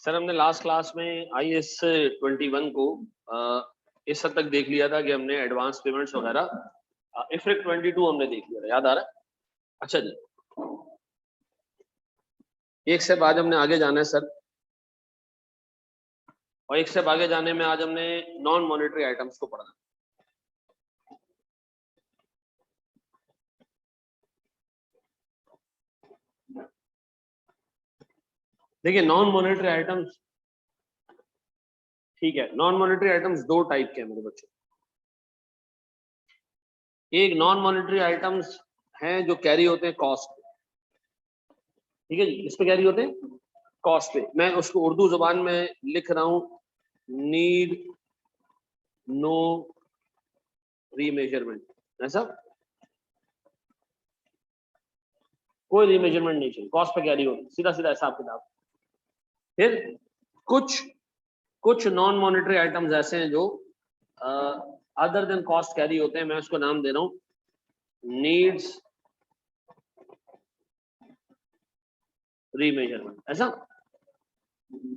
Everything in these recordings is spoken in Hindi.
सर हमने लास्ट क्लास में IAS 21 को इस हद तक देख लिया था कि हमने एडवांस पेमेंट्स वगैरह IFRIC 22 हमने देख लिया था, याद आ रहा है? अच्छा जी, एक स्टेप आज हमने आगे जाना है सर, और एक स्टेप आगे जाने में आज हमने नॉन मॉनेटरी आइटम्स को पढ़ना। देखिए नॉन मॉनेटरी आइटम्स, ठीक है, नॉन मॉनेटरी आइटम्स दो टाइप के हैं मेरे बच्चों। एक नॉन मॉनेटरी आइटम्स हैं जो कैरी होते हैं कॉस्ट पे, ठीक है जी, इस पे कैरी होते हैं कॉस्ट पे। मैं उसको उर्दू जुबान में लिख रहा हूं, नीड नो रीमेजरमेंट, ऐसा कोई रीमेजरमेंट नहीं चाहिए, कॉस्ट पे कैरी होती है, सीधा सीधा हिसाब किताब। फिर कुछ नॉन मॉनेटरी आइटम्स ऐसे हैं जो अदर देन कॉस्ट कैरी होते हैं, मैं उसको नाम दे रहा हूं नीड्स रीमेजरमेंट, ऐसा।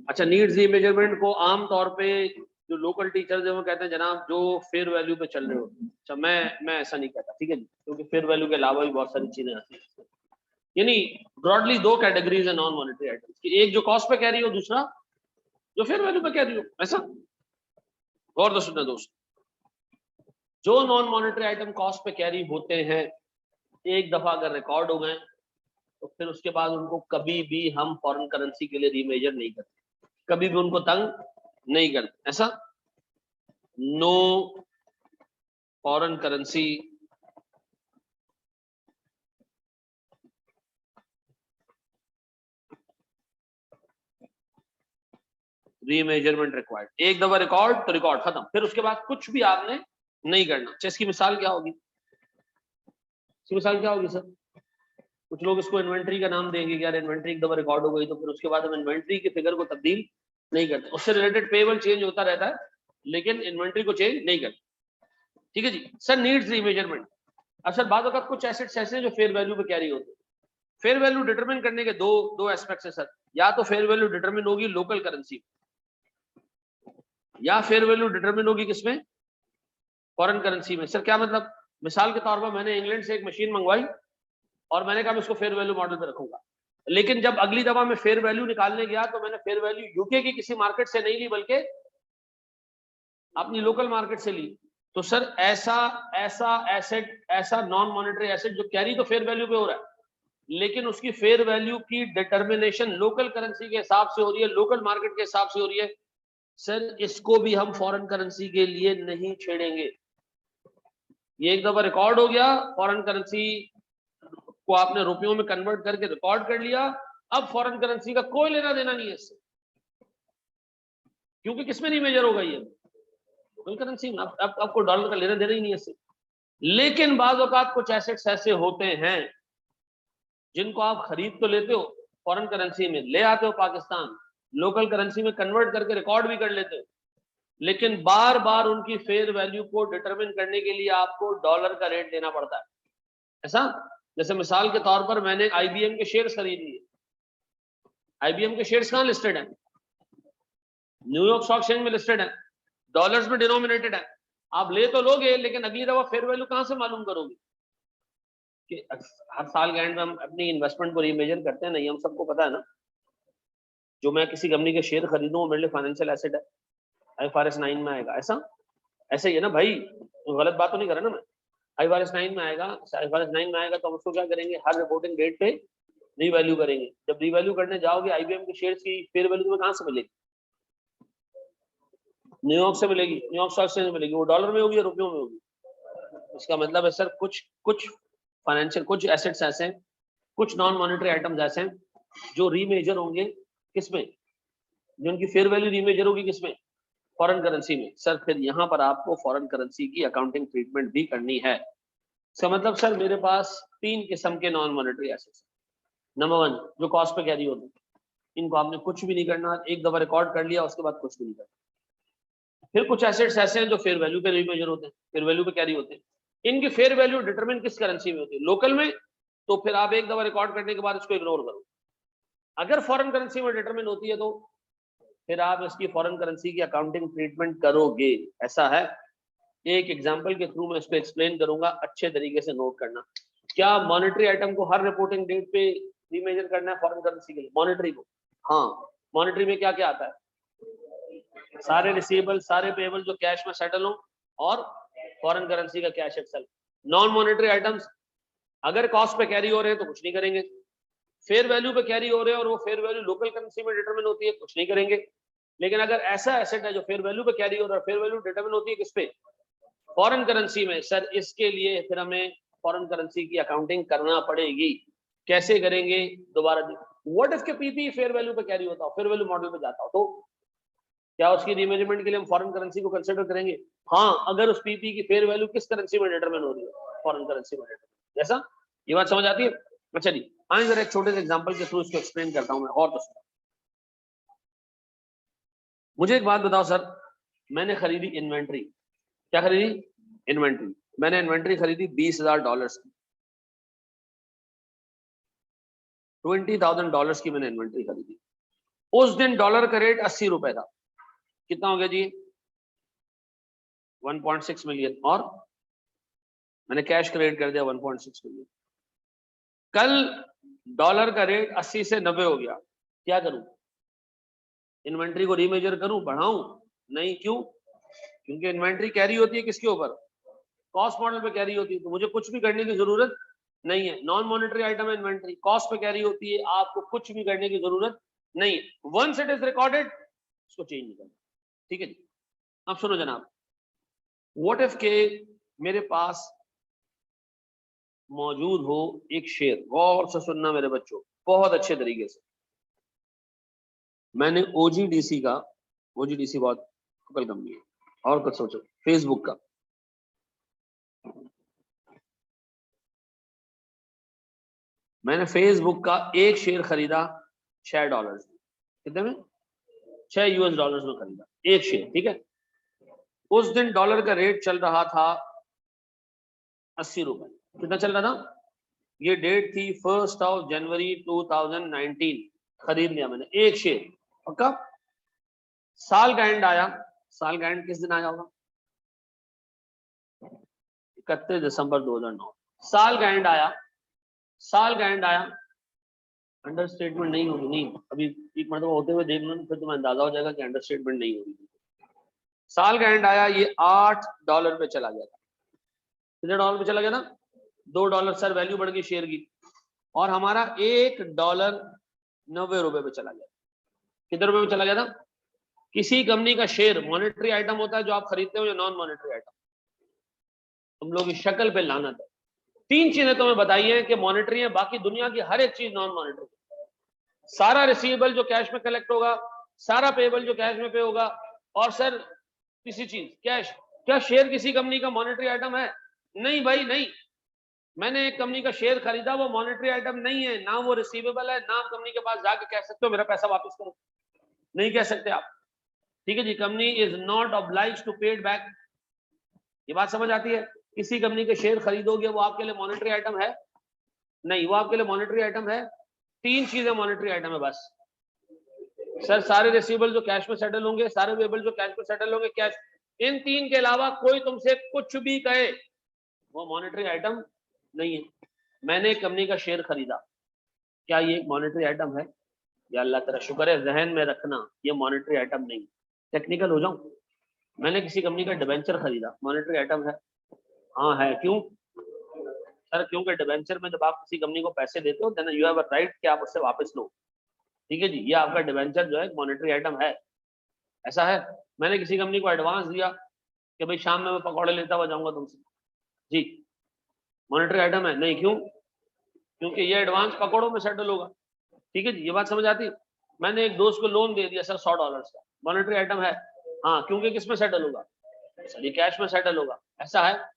अच्छा, नीड्स रीमेजरमेंट को आमतौर पे जो लोकल टीचर्स है वो कहते हैं जनाब जो फेयर वैल्यू पे चल रहे हो। अच्छा, मैं ऐसा नहीं कहता, ठीक है जी, क्योंकि फेयर वैल्यू के अलावा भी बहुत सारी चीजें आती हैं। यानी ब्रॉडली दो कैटेगरीज है नॉन मॉनेटरी आइटम्स की, एक जो कॉस्ट पे कैरी हो, दूसरा जो फेयर वैल्यू पे कैरी हो, ऐसा। और सुनना दोस्त, जो नॉन मॉनेटरी आइटम कॉस्ट पे कैरी होते हैं, एक दफा अगर रिकॉर्ड हो गए तो फिर उसके बाद उनको कभी भी हम फॉरेन करेंसी के लिए रीमेजर नहीं करते, कभी भी उनको तंग नहीं करते, ऐसा। No foreign currency remeasurement required. एक दफा रिकॉर्ड तो रिकॉर्ड खत्म, फिर उसके बाद कुछ भी आपने नहीं करना। इसकी मिसाल क्या होगी, इसकी मिसाल क्या होगी सर? कुछ लोग इसको इन्वेंट्री का नाम देंगे कि यार इन्वेंट्री एक दफा रिकॉर्ड हो गई तो फिर उसके बाद हम इन्वेंट्री के फिगर को तब्दील नहीं करते, उससे रिलेटेड पेबल चेंज होता रहता है लेकिन इन्वेंट्री को चेंज नहीं करते, ठीक है जी। सर नीड्स रीमेजरमेंट, अब सर बाद वक्त कुछ एसेट्स ऐसे हैं जो फेयर वैल्यू पे कैरी होते हैं। फेयर वैल्यू डिटरमिन करने के दो एस्पेक्ट्स है सर, या तो फेयर वैल्यू डिटरमिन होगी लोकल करेंसी, या फेयर वैल्यू डिटरमिन होगी किसमें, फॉरेन करेंसी में। सर क्या मतलब? मिसाल के तौर पर मैंने इंग्लैंड से एक मशीन मंगवाई और मैंने कहा मैं इसको फेयर वैल्यू मॉडल पे रखूंगा, लेकिन जब अगली दफा मैं फेयर वैल्यू निकालने गया तो मैंने फेयर वैल्यू यूके की किसी मार्केट से नहीं ली बल्कि अपनी लोकल मार्केट से ली। तो सर ऐसा ऐसा एसेट, ऐसा नॉन मॉनेटरी एसेट जो कैरी तो फेयर वैल्यू पे हो रहा है लेकिन उसकी फेयर वैल्यू की डिटर्मिनेशन लोकल करेंसी के हिसाब से हो रही है, लोकल मार्केट के हिसाब से हो रही है, सर इसको भी हम फॉरेन करेंसी के लिए नहीं छेड़ेंगे। ये एक दफा रिकॉर्ड हो गया, फॉरेन करेंसी को आपने रुपयों में कन्वर्ट करके रिकॉर्ड कर लिया, अब फॉरेन करेंसी का कोई लेना देना नहीं है इससे, क्योंकि किसमें नहीं मेजर होगा ये, लोकल करेंसी में। अब आपको डॉलर का लेना देना ही नहीं है इससे। लेकिन बाज़ औक़ात कुछ एसेट्स ऐसे होते हैं जिनको आप खरीद तो लेते हो फॉरेन करेंसी में, ले आते हो पाकिस्तान, लोकल करेंसी में कन्वर्ट करके रिकॉर्ड भी कर लेते हो, लेकिन बार बार उनकी फेयर वैल्यू को डिटरमिन करने के लिए आपको डॉलर का रेट देना पड़ता है, ऐसा। जैसे मिसाल के तौर पर मैंने IBM के शेयर्स खरीद लिए, IBM के शेयर्स कहां लिस्टेड हैं? न्यूयॉर्क स्टॉक एक्सचेंज में लिस्टेड है, डॉलर्स में डिनोमिनेटेड है। आप ले तो लोगे लेकिन अगली दफा फेयर वैल्यू कहां से मालूम करोगे? कि हर साल के एंड में हम अपनी इन्वेस्टमेंट को रीमेजर करते हैं, नहीं, हम सबको पता है ना। जो मैं किसी कंपनी के शेयर खरीदूं वो मेरे लिए फाइनेंशियल एसेट है, IFRS 9 में आएगा, ऐसा। ऐसे ही है ना भाई, तो गलत बात तो नहीं कर रहा ना मैं। IFRS 9 में आएगा, IFRS 9 में आएगा तो हम उसको क्या करेंगे, हर रिपोर्टिंग डेट पे रीवैल्यू करेंगे। जब रीवैल्यू करने जाओगे IBM के शेयर्स की फेयर वैल्यू तुम्हें कहां से मिलेगी? न्यूयॉर्क से मिलेगी, न्यूयॉर्क स्टॉक एक्सचेंज मिलेगी, वो डॉलर में होगी या रुपयों में होगी। इसका मतलब है सर कुछ फाइनेंशियल, कुछ एसेट्स ऐसे हैं, कुछ नॉन मॉनेटरी आइटम्स ऐसे हैं जो रीमेजर होंगे किसमें, जो उनकी फेयर वैल्यू रीमेजर होगी किसमें, फॉरेन करेंसी में। सर फिर यहाँ पर आपको फॉरेन करेंसी की अकाउंटिंग ट्रीटमेंट भी करनी है। इसका मतलब सर मेरे पास 3 किस्म के नॉन मॉनेटरी एसेट्स। नंबर 1 जो कॉस्ट पे कैरी होते हैं, इनको आपने कुछ भी नहीं करना, एक दफा रिकॉर्ड कर लिया उसके बाद कुछ भी नहीं करना। फिर कुछ एसेट्स ऐसे हैं जो फेयर वैल्यू पे रीमेजर होते हैं, फेयर वैल्यू पे कैरी होते हैं, इनकी फेयर वैल्यू डिटरमिन किस करेंसी में होती है, लोकल में, तो फिर आप एक दफा रिकॉर्ड करने के बाद इसको इग्नोर करो। अगर फॉरेन करेंसी में डिटरमिन होती है तो फिर आप इसकी फॉरेन करेंसी की अकाउंटिंग ट्रीटमेंट करोगे। ऐसा है, एक एग्जांपल के थ्रू मैं इसको एक्सप्लेन करूंगा, अच्छे तरीके से नोट करना। क्या मॉनेटरी आइटम को हर रिपोर्टिंग डेट पे रीमेजर करना है फॉरेन करेंसी के लिए, मॉनेटरी को? हाँ, मॉनेटरी में क्या क्या आता है? सारे रिसीवेबल, सारे पेएबल जो कैश में सेटल हो, और फॉरेन करेंसी का cash excel. Non monetary items अगर कॉस्ट पे कैरी हो रहे हैं तो कुछ नहीं करेंगे, फेयर वैल्यू पे कैरी हो रहे हैं और वो फेयर वैल्यू लोकल करेंसी में डिटरमिन होती है, कुछ नहीं करेंगे। लेकिन अगर ऐसा एसेट है जो फेयर वैल्यू पे कैरी हो रहा है, फेयर वैल्यू डिटरमिन होती है किस पे? फॉरेन करेंसी में। सर इसके लिए फिर हमें फॉरेन करेंसी की अकाउंटिंग करना पड़ेगी। कैसे करेंगे? दोबारा व्हाट इफ के पीपी फेयर वैल्यू पे कैरी होता हो, फेयर वैल्यू मॉडल पे जाता हो, तो क्या उसकी रीमेजरमेंट के लिए हम फॉरेन करेंसी को कंसीडर करेंगे? हाँ, अगर उस पीपी की फेयर वैल्यू किस करेंसी में डिटरमिन हो रही है? फॉरेन करेंसी में डिटरमिन। जैसा ये बात समझ आती है? अच्छा जी, आइए जरा एक छोटे से एग्जांपल के थ्रू इसको एक्सप्लेन करता हूं मैं, और तो मुझे एक बात बताओ सर, मैंने खरीदी इन्वेंट्री। क्या खरीदी? इन्वेंट्री। मैंने इन्वेंट्री खरीदी $20,000 की, $20,000 की मैंने इन्वेंट्री खरीदी। उस दिन डॉलर का रेट 80 रुपए था। कितना हो गया जी? 1.6 मिलियन। और मैंने कैश क्रेडिट कर दिया 1.6 मिलियन। कल डॉलर का रेट 80 से 90 हो गया, क्या करूं? इन्वेंट्री को रीमेजर करूं, बढ़ाऊं? नहीं। क्यों? क्योंकि इन्वेंट्री कैरी होती है किसके ऊपर? कॉस्ट मॉडल पे कैरी होती है, तो मुझे कुछ भी करने की जरूरत नहीं है। नॉन मॉनेटरी आइटम है इन्वेंट्री, कॉस्ट पे कैरी होती है, आपको कुछ भी करने की जरूरत नहीं है। वंस इट इज रिकॉर्डेड, इसको चेंज नहीं करना। ठीक है जी। अब सुनो जनाब, व्हाट इफ के मेरे पास मौजूद हो एक शेयर, गौर से सुनना मेरे बच्चों बहुत अच्छे तरीके से। मैंने ओजीडीसी का, ओजीडीसी बहुत कल कंपनी है, और कुछ सोचो, फेसबुक का, मैंने फेसबुक का एक शेयर खरीदा $6। कितने में? $6 में खरीदा एक शेयर। ठीक है, उस दिन डॉलर का रेट चल रहा था 80 रुपए। कितना चल रहा था? ये डेट थी 1 जनवरी 2019। खरीद लिया मैंने एक शेयर। पक्का? साल का एंड आया। साल का एंड किस दिन आया होगा? 31 दिसंबर 2009। साल का एंड आया, साल का एंड आया। अंडर स्टेटमेंट नहीं होगी, नहीं, अभी एक मतलब होते हुए देख लो, फिर तुम्हें अंदाजा हो जाएगा कि अंडर स्टेटमेंट नहीं होगी। साल का एंड आया, ये $8 पे चला गया था। कितने डॉलर पे चला गया था? $2। सर वैल्यू बढ़ गई शेयर की, और हमारा $1.90 पे चला गया। कितने रुपए में चला गया था? किसी कंपनी का शेयर मॉनेटरी आइटम होता है जो आप खरीदते हो, या नॉन मॉनेटरी आइटम? तुम लोग की शक्ल पे लानत है। 3 चीजें तुम्हें बताई है कि मॉनेटरी है, बाकी दुनिया की हर एक चीज नॉन मॉनेटरी। सारा रिसीवेबल जो कैश में कलेक्ट होगा, सारा पेएबल जो कैश में पे होगा, और सर किसी चीज कैश। क्या शेयर किसी कंपनी का मॉनेटरी आइटम है? नहीं भाई नहीं। मैंने एक कंपनी का शेयर खरीदा, वो मॉनेटरी आइटम नहीं है, ना वो रिसीवेबल है, ना कंपनी के पास जाके कह सकते हो मेरा पैसा वापस करो, नहीं कह सकते आप। ठीक है जी, company is not obliged to pay it back. ये बात समझ आती है? किसी कंपनी के शेयर खरीदोगे, वो आपके लिए मॉनेटरी आइटम है? नहीं, वो आपके लिए मॉनेटरी आइटम है? 3 चीजें मॉनेटरी आइटम है बस। सर सारे रिसीवेबल जो कैश में सेटल होंगे, सारे पेएबल जो कैश में सेटल होंगे, कैश। इन 3 के अलावा कोई तुमसे कुछ भी कहे, वो मॉनेटरी आइटम नहीं है। मैंने एक कंपनी का शेयर खरीदा, क्या ये एक मॉनेटरी आइटम है? या अल्लाह तेरा शुक्र है, जहन में रखना ये मॉनेटरी आइटम नहीं। टेक्निकल हो जाऊं, मैंने किसी कंपनी का डिबेंचर खरीदा, मॉनेटरी आइटम है? हाँ है। क्यों? सर क्योंकि डिबेंचर में जब आप किसी कंपनी को पैसे देते हो, then you have a right कि आप उससे वापस लो। ठीक है जी, ये आपका डिबेंचर जो है मॉनेटरी आइटम है। ऐसा है। मैंने किसी कंपनी को एडवांस दिया कि भाई शाम में मैं पकौड़े लेता हुआ जाऊंगा तुमसे, जी, मॉनेटरी आइटम है? नहीं। क्यों? क्योंकि ये एडवांस पकौड़ों में सेटल होगा। ठीक है जी, ये बात समझ आती है? मैंने एक दोस्त को लोन दे दिया सर $100 का, मॉनेटरी आइटम है? हाँ, क्योंकि किस में सेटल होगा? सर ये कैश में सेटल होगा। ऐसा है।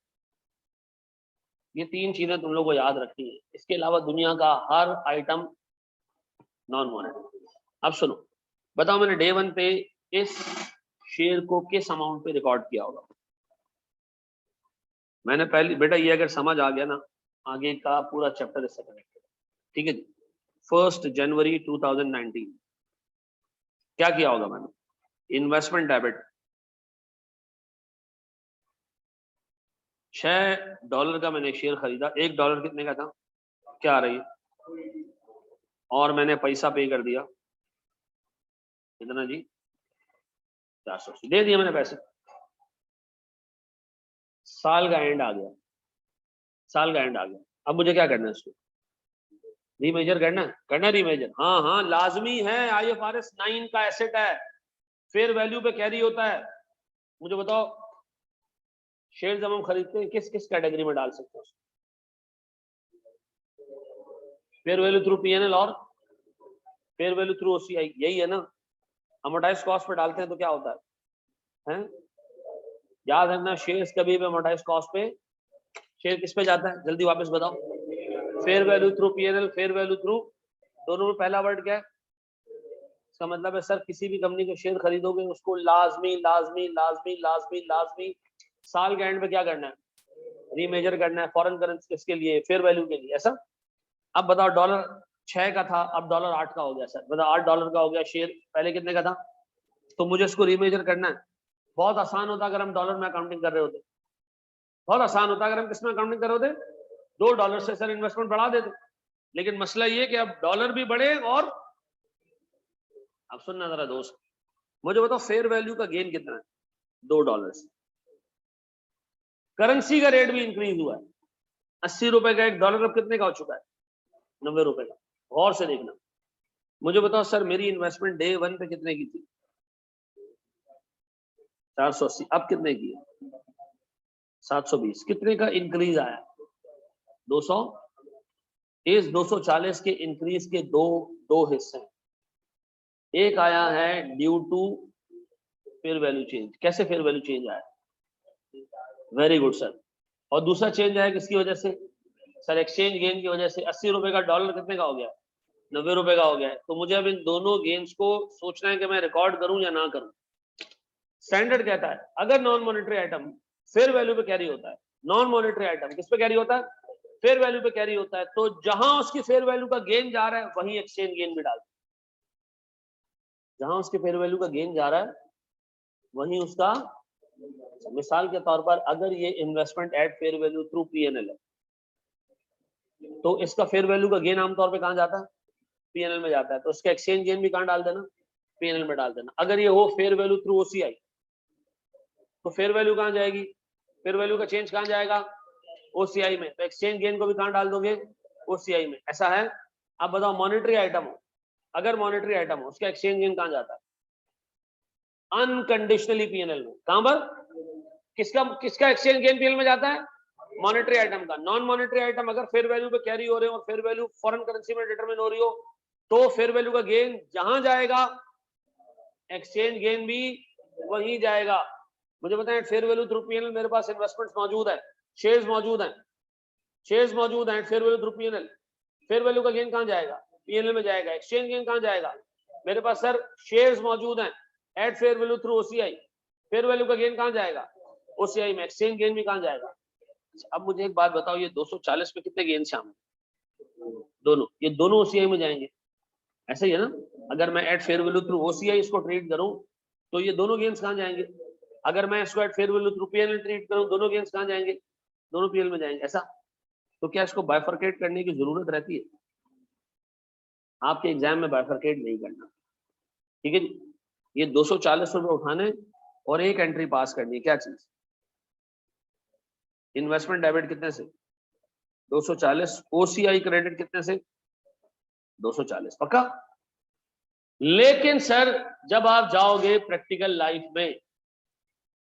ये 3 चीजें तुम लोग को याद रखनी है, इसके अलावा दुनिया का हर आइटम नॉन मॉनेटरी। अब सुनो, बताओ मैंने डे 1 पे इस शेयर को किस अमाउंट पे रिकॉर्ड किया होगा? मैंने पहले, बेटा ये अगर समझ आ गया ना, आगे का पूरा चैप्टर इससे कनेक्टेड। ठीक है जी। 1 जनवरी 2019 क्या किया होगा मैंने? इन्वेस्टमेंट डेबिट, $6 का मैंने शेयर खरीदा, $1 कितने का था, क्या आ रही है, और मैंने पैसा पे कर दिया कितना जी, 480 दे दिया मैंने पैसे। साल का एंड आ गया, साल का एंड आ गया, अब मुझे क्या करना है, इसको रीमेजर करना रीमेजर, हाँ हाँ लाजमी है, IFRS 9 का एसेट है, फेयर वैल्यू पे कैरी होता है। मुझे बताओ शेयर जब हम खरीदते हैं किस किस कैटेगरी में डाल सकते हैं, फेयर वैल्यू थ्रू PNL और फेयर वैल्यू थ्रू OCI, यही है ना। अमोर्टाइज कॉस्ट पे डालते हैं तो क्या होता है? याद रखना शेयर्स कभी भी अमोर्टाइज कॉस्ट पे, शेयर किस पे जाता है जल्दी वापस बताओ, fair value through PNL, fair value through, दोनों में पहला वर्ड क्या है, इसका मतलब है सर किसी भी कंपनी के शेयर खरीदोगे उसको लाजमी लाजमी लाजमी लाजमी लाजमी साल के एंड पे क्या करना है, रीमेजर करना है, फॉरेन करेंसी किसके लिए, फेयर वैल्यू के लिए, ऐसा। अब बताओ $6 का था, अब $8 का हो गया, सर बताओ $8 का हो गया शेयर, पहले कितने का था, तो मुझे इसको रीमेजर करना है। बहुत आसान होता अगर हम डॉलर में अकाउंटिंग कर रहे होते, बहुत आसान होता अगर हम किस में अकाउंटिंग कर रहे होते, $2 से सर इन्वेस्टमेंट बढ़ा देते, लेकिन मसला ये कि अब डॉलर भी बढ़े और, अब सुनना जरा दोस्त, मुझे बताओ फेयर वैल्यू का गेन कितना है, $2 से, करेंसी का रेट भी इंक्रीज हुआ है, 80 रुपए का $1 अब कितने का हो चुका है, 90 रुपए का। गौर से देखना, मुझे बताओ सर मेरी इन्वेस्टमेंट डे 1 पे कितने की थी, 480, अब कितने की है, 720, कितने का इंक्रीज आया, 200। इस 240 के इंक्रीज के दो हिस्से हैं, एक आया है due to fair value change, कैसे फेयर वैल्यू चेंज आया, वेरी गुड सर, और दूसरा चेंज आया किसकी वजह से, सर एक्सचेंज गेन की वजह से, 80 रुपए का डॉलर कितने का हो गया, 90 रुपए का हो गया है, तो मुझे अब इन दोनों गेन्स को सोचना है कि मैं रिकॉर्ड करूं या ना करूं। स्टैंडर्ड कहता है अगर non monetary item fair value पे कैरी होता है, नॉन मॉनेटरी आइटम किस पे कैरी होता है, फेयर वैल्यू पे कैरी होता है, तो जहां उसकी फेयर वैल्यू का गेन जा रहा है वहीं एक्सचेंज गेन भी डाल, जहां उसके फेयर वैल्यू का गेन जा रहा है वहीं उसका, मिसाल के तौर पर अगर ये investment at fair value through PNL है, तो इसका फेयर वैल्यू का गेन आमतौर पे कहां जाता है, PNL में जाता है, तो उसका एक्सचेंज गेन भी कहां डाल देना, PNL में डाल देना। अगर ये हो फेयर वैल्यू थ्रू OCI, तो फेयर वैल्यू कहां जाएगी, फेयर वैल्यू का चेंज कहां जाएगा, OCI में, तो एक्सचेंज गेन को भी कहां डाल दोगे, OCI में, ऐसा है। अब बताओ मॉनेटरी आइटम हो, अगर मॉनेटरी आइटम हो उसका एक्सचेंज गेन कहां जाता है, अनकंडीशनली PNL में, कहां पर, किसका किसका एक्सचेंज गेन PNL में जाता है, मॉनेटरी आइटम का। नॉन मॉनेटरी आइटम अगर फेयर वैल्यू पे कैरी हो रहे हो और फेयर वैल्यू फॉरेन करेंसी में डिटरमिन हो रही हो, तो फेयर वैल्यू का गेन जहां जाएगा एक्सचेंज गेन भी वहीं जाएगा। मुझे बताएं फेयर वैल्यू थ्रू PNL मेरे पास इन्वेस्टमेंट्स मौजूद है, शेयर्स मौजूद हैं, शेयर्स मौजूद हैं fair value through PNL, fair value का गेन कहां जाएगा, PNL में जाएगा, एक्सचेंज गेन कहां जाएगा, मेरे पास सर शेयर्स मौजूद हैं eight fair value through OCI, fair value का गेन कहां जाएगा, OCI में, एक्सचेंज गेन भी कहां जाएगा। अब मुझे एक बात बताओ ये 240 पे कितने गेन शामिल, दोनों, ये दोनों OCI में जाएंगे, ऐसे ही है ना। अगर मैं eight fair value through OCI इसको ट्रीट करूं तो ये दोनों गेन्स कहां जाएंगे, अगर मैं इसको eight fair value through PNL treat करूं दोनों गेन्स कहां जाएंगे, दोनों PNL में जाएंगे, ऐसा। तो क्या इसको बाइफरकेट करने की जरूरत रहती है, आपके एग्जाम में बाइफरकेट नहीं करना, ठीक है जी। ये 240 रुपए उठाने और एक एंट्री पास करनी है, क्या चीज, इन्वेस्टमेंट डेबिट कितने से 240, OCI क्रेडिट कितने से 240, पक्का। लेकिन सर जब आप जाओगे प्रैक्टिकल लाइफ में,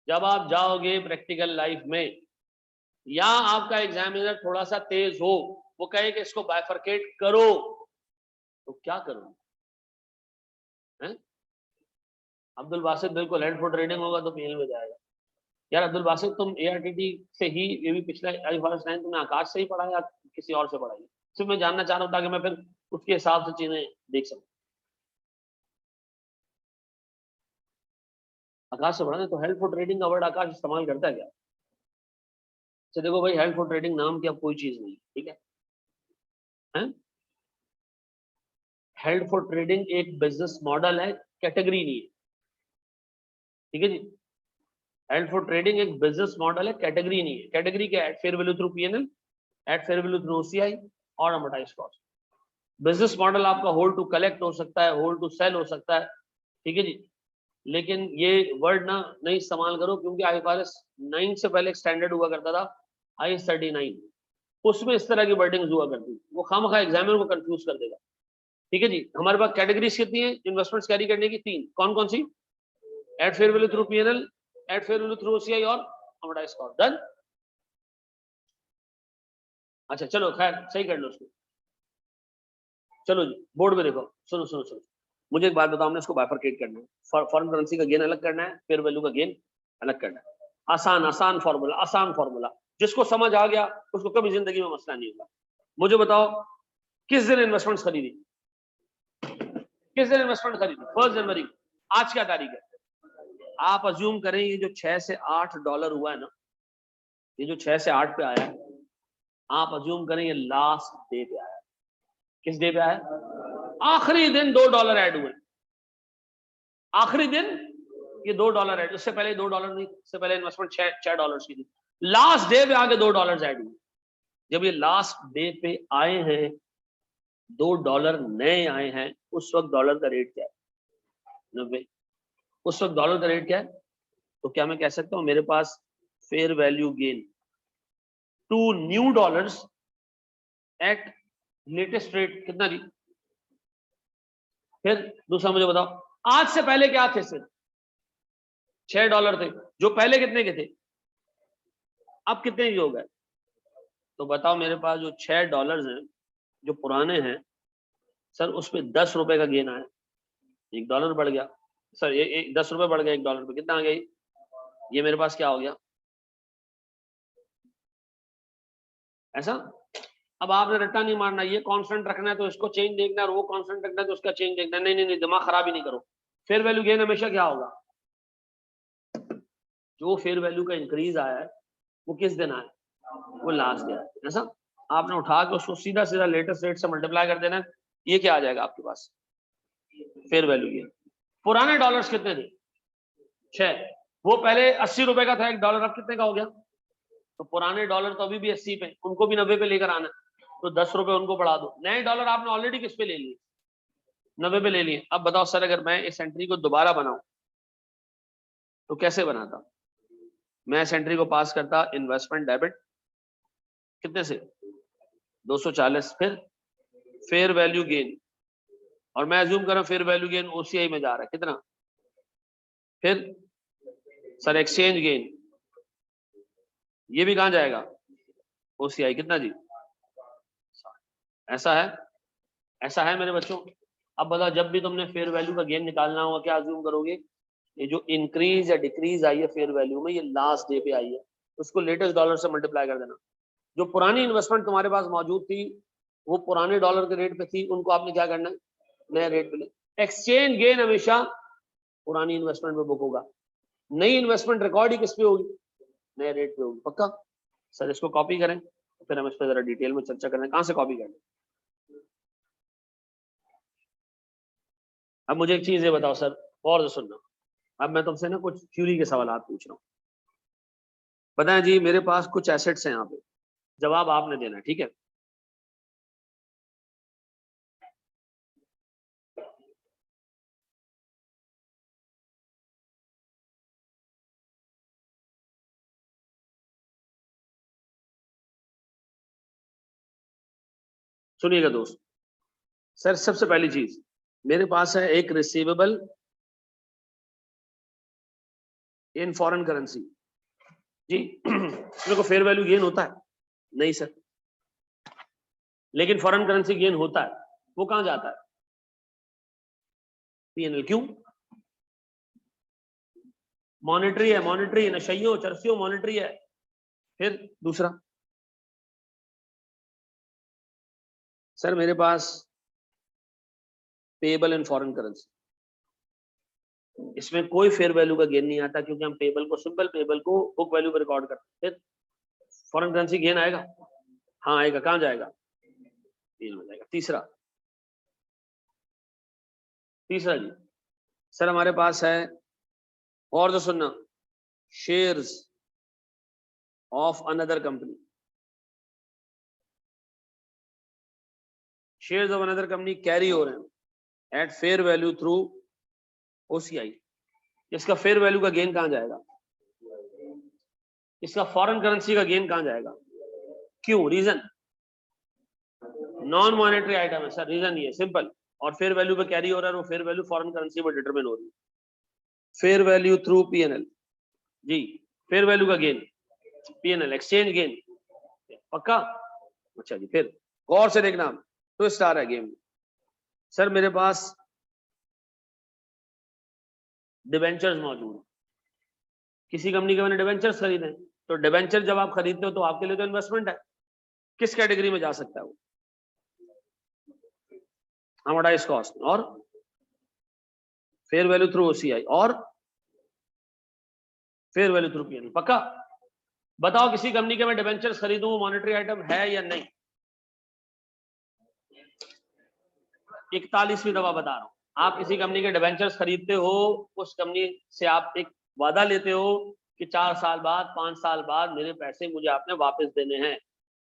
जब आप जाओगे प्रैक्टिकल लाइफ में, या आपका एग्जामिनर थोड़ा सा तेज हो, वो कहे कि इसको बाइफरकेट करो, तो क्या करो, हैं? अब्दुल बासित बिल्कुल हेड फॉर ट्रेडिंग होगा तो PNL में जाएगा। यार अब्दुल बासित तुम ARTT से ही, ये भी पिछला IFRS 9 तुमने आकाश से ही पढ़ा या किसी और से पढ़ा है, सिर्फ मैं जानना चाह रहा हूँ ताकि मैं फिर उसके हिसाब से चीजें देख सकूं। आकाश से पढ़ा है तो हेल्प फॉर ट्रेडिंग का वर्ड आकाश इस्तेमाल करता है क्या, तो देखो भाई हेल्प फॉर ट्रेडिंग नाम की अब कोई चीज नहीं, ठीक है, हेल्प फॉर ट्रेडिंग एक बिजनेस मॉडल है, कैटेगरी नहीं है। ठीक है जी। हेल्ड फॉर ट्रेडिंग एक बिजनेस मॉडल है, कैटेगरी नहीं है। कैटेगरी क्या है? Eight fair value through PNL, at fair value through OCI और अमोर्टाइज्ड कॉस्ट। बिजनेस मॉडल आपका होल्ड टू कलेक्ट हो सकता है, होल्ड टू सेल हो सकता है, ठीक है जी। लेकिन ये वर्ड ना नहीं इस्तेमाल करो, क्योंकि IFRS 9 से पहले एक स्टैंडर्ड हुआ करता था IAS 39, उसमें इस तरह की वर्डिंग्स हुआ करती, वो खामखा एग्जामिनर को कंफ्यूज कर देगा। ठीक है जी। हमारे पास कैटेगरीज कितनी है इन्वेस्टमेंट्स कैरी करने की? 3। कौन कौन सी? At fair value through PNL, at fair value through OCI और अमोर्टाइज्ड कॉस्ट। डन। अच्छा चलो खैर सही कर लो उसको। चलो जी बोर्ड में देखो, सुनो सुनो सुनो, मुझे एक बात बताओ, हमने इसको बाइफरकेट करना है। फॉरेन करेंसी का गेन अलग करना है, फेयर वैल्यू का गेन अलग करना है। आसान आसान फॉर्मूला, आसान फॉर्मूला, जिसको समझ आ गया उसको कभी जिंदगी में मसला नहीं होगा। मुझे बताओ किस दिन इन्वेस्टमेंट खरीदी? किस दिन इन्वेस्टमेंट खरीदी? 1 जनवरी। आज क्या तारीख है? आप अज्यूम करें ये जो 6 से 8 डॉलर हुआ है ना, ये जो 6 से 8 पे आया है, आप अज्यूम करें ये लास्ट डे पे आया है। किस डे पे आया है? आखिरी दिन 2 डॉलर ऐड हुए। आखिरी दिन ये 2 डॉलर ऐड, उससे पहले 2 डॉलर नहीं, उससे पहले इन्वेस्टमेंट 6 डॉलर की थी। लास्ट डे पे आके 2 डॉलर ऐड हुए। जब ये लास्ट डे पे आए हैं, 2 डॉलर नए आए हैं, उस वक्त डॉलर का रेट क्या है? 90। उस वक्त डॉलर का रेट क्या है? तो क्या मैं कह सकता हूं मेरे पास fair value gain 2 new dollars at latest rate कितना जी? फिर दूसरा मुझे बताओ, आज से पहले क्या थे? सिर्फ 6 डॉलर थे, जो पहले कितने के थे? अब कितने के हो गए? तो बताओ मेरे पास जो 6 डॉलर्स हैं जो पुराने हैं सर, उस पर 10 रुपए का गेन आया, 1 डॉलर बढ़ गया सर, ये 10 रुपए बढ़ गया 1 डॉलर पे, कितना आ गया? ये मेरे पास क्या हो गया? ऐसा। अब आपने रट्टा नहीं मारना, ये कांस्टेंट रखना है तो इसको चेंज देखना है, और वो कांस्टेंट रखना है तो उसका चेंज देखना है। नहीं नहीं नहीं, दिमाग खराब ही नहीं करो। फेयर वैल्यू गेन हमेशा क्या होगा? जो फेयर वैल्यू का इंक्रीज आया है वो किस दिन आया? वो लास्ट डे आया। ऐसा। आपने उठा के उसको सीधा सीधा लेटेस्ट रेट से मल्टीप्लाई कर देना है, ये क्या आ जाएगा आपके पास? Fair value gain. पुराने डॉलर्स कितने थे? 6। वो पहले 80 रुपए का था 1 डॉलर, अब कितने का हो गया? तो पुराने डॉलर तो अभी भी 80 पे, उनको भी 90 पे लेकर आना, तो 10 रुपए उनको बढ़ा दो। नए डॉलर आपने ऑलरेडी किस पे ले लिए? 90 पे ले लिए। अब बताओ सर, अगर मैं इस एंट्री को दोबारा बनाऊं तो कैसे बनाता? मैं इस एंट्री को पास करता इन्वेस्टमेंट डेबिट कितने से? 240। फिर फेयर वैल्यू गेन, और मैं अज्यूम कर रहा हूं फेयर वैल्यू गेन ओसीआई में जा रहा है, कितना? फिर सर एक्सचेंज गेन, ये भी कहां जाएगा? ओसीआई। कितना जी? ऐसा है? ऐसा है मेरे बच्चों? अब बताओ, जब भी तुमने फेयर वैल्यू का गेन निकालना होगा क्या अज्यूम करोगे? ये जो इंक्रीज या डिक्रीज आई है फेयर वैल्यू में, ये लास्ट डे पे आई है, उसको लेटेस्ट डॉलर से मल्टीप्लाई कर देना। जो पुरानी इन्वेस्टमेंट तुम्हारे पास मौजूद थी वो पुराने डॉलर के रेट पे थी, उनको आपने क्या करना है? नए रेट पे ले। एक्सचेंज गेन हमेशा पुरानी इन्वेस्टमेंट पे बुक होगा, नई इन्वेस्टमेंट रिकॉर्ड ही किस पे होगी? नए रेट पे होगी। पक्का? सर इसको कॉपी करें, फिर हम इस पर जरा डिटेल में चर्चा करें। कहां से कॉपी करें? अब मुझे एक चीज ये बताओ सर, और सुनना, अब मैं तुमसे ना कुछ थ्योरी के सवाल पूछ रहा हूँ। बताएं जी, मेरे पास कुछ एसेट्स हैं यहाँ पे, जवाब आपने देना है, ठीक है? सुनिएगा दोस्त। सर सबसे पहली चीज मेरे पास है एक रिसीवेबल इन फॉरेन करेंसी जी। मेरे को फेयर वैल्यू गेन होता है? नहीं सर। लेकिन फॉरेन करेंसी गेन होता है, वो कहां जाता है? पीएनएल। क्यों? मॉनेटरी है, मॉनेटरी, नशइयों चरसियों मॉनेटरी है। फिर दूसरा, सर मेरे पास पेएबल इन फॉरेन करेंसी, इसमें कोई फेयर वैल्यू का गेन नहीं आता, क्योंकि हम पेबल को, सिंपल पेबल को बुक वैल्यू पर रिकॉर्ड करते हैं। फॉरेन करेंसी गेन आएगा? हाँ आएगा। कहां जाएगा? गेन हो जाएगा। तीसरा, तीसरा जी, सर हमारे पास है और जो सुनना, shares of another company, shares of another company carry हो रहे हैं eight fair value through OCI. इसका फेयर वैल्यू का गेन कहां जाएगा? इसका फॉरेन करेंसी का गेन कहां जाएगा? क्यों? रीजन नॉन मॉनेटरी आइटम है सर, रीजन ये सिंपल। और फेयर वैल्यू पे कैरी हो रहा है, वो फेयर वैल्यू फॉरेन करेंसी में डिटरमिन हो रही है। फेयर वैल्यू थ्रू पीएनएल, जी फेयर वैल्यू का गेन पीएनएल, एक्सचेंज गेन, पक्का? अच्छा जी, फिर गौर से देखना, ट्विस्ट आ रहा है गेम में। सर मेरे पास डिबेंचर्स मौजूद है, किसी कंपनी के मैंने डिबेंचर्स खरीदे, तो डिबेंचर जब आप खरीदते हो तो आपके लिए तो इन्वेस्टमेंट है। किस कैटेगरी में जा सकता है वो? अमोर्टाइज कॉस्ट और फेयर वैल्यू थ्रू ओसीआई और फेयर वैल्यू थ्रू पीएनएल, पक्का? बताओ किसी कंपनी के मैं डिबेंचर्स खरीदूं, वो मॉनेटरी आइटम है या नहीं? 41वीं दफा बता रहा हूं, आप किसी कंपनी के डिबेंचर्स खरीदते हो, उस कंपनी से आप एक वादा लेते हो कि 4 साल बाद 5 साल बाद मेरे पैसे मुझे आपने वापस देने हैं,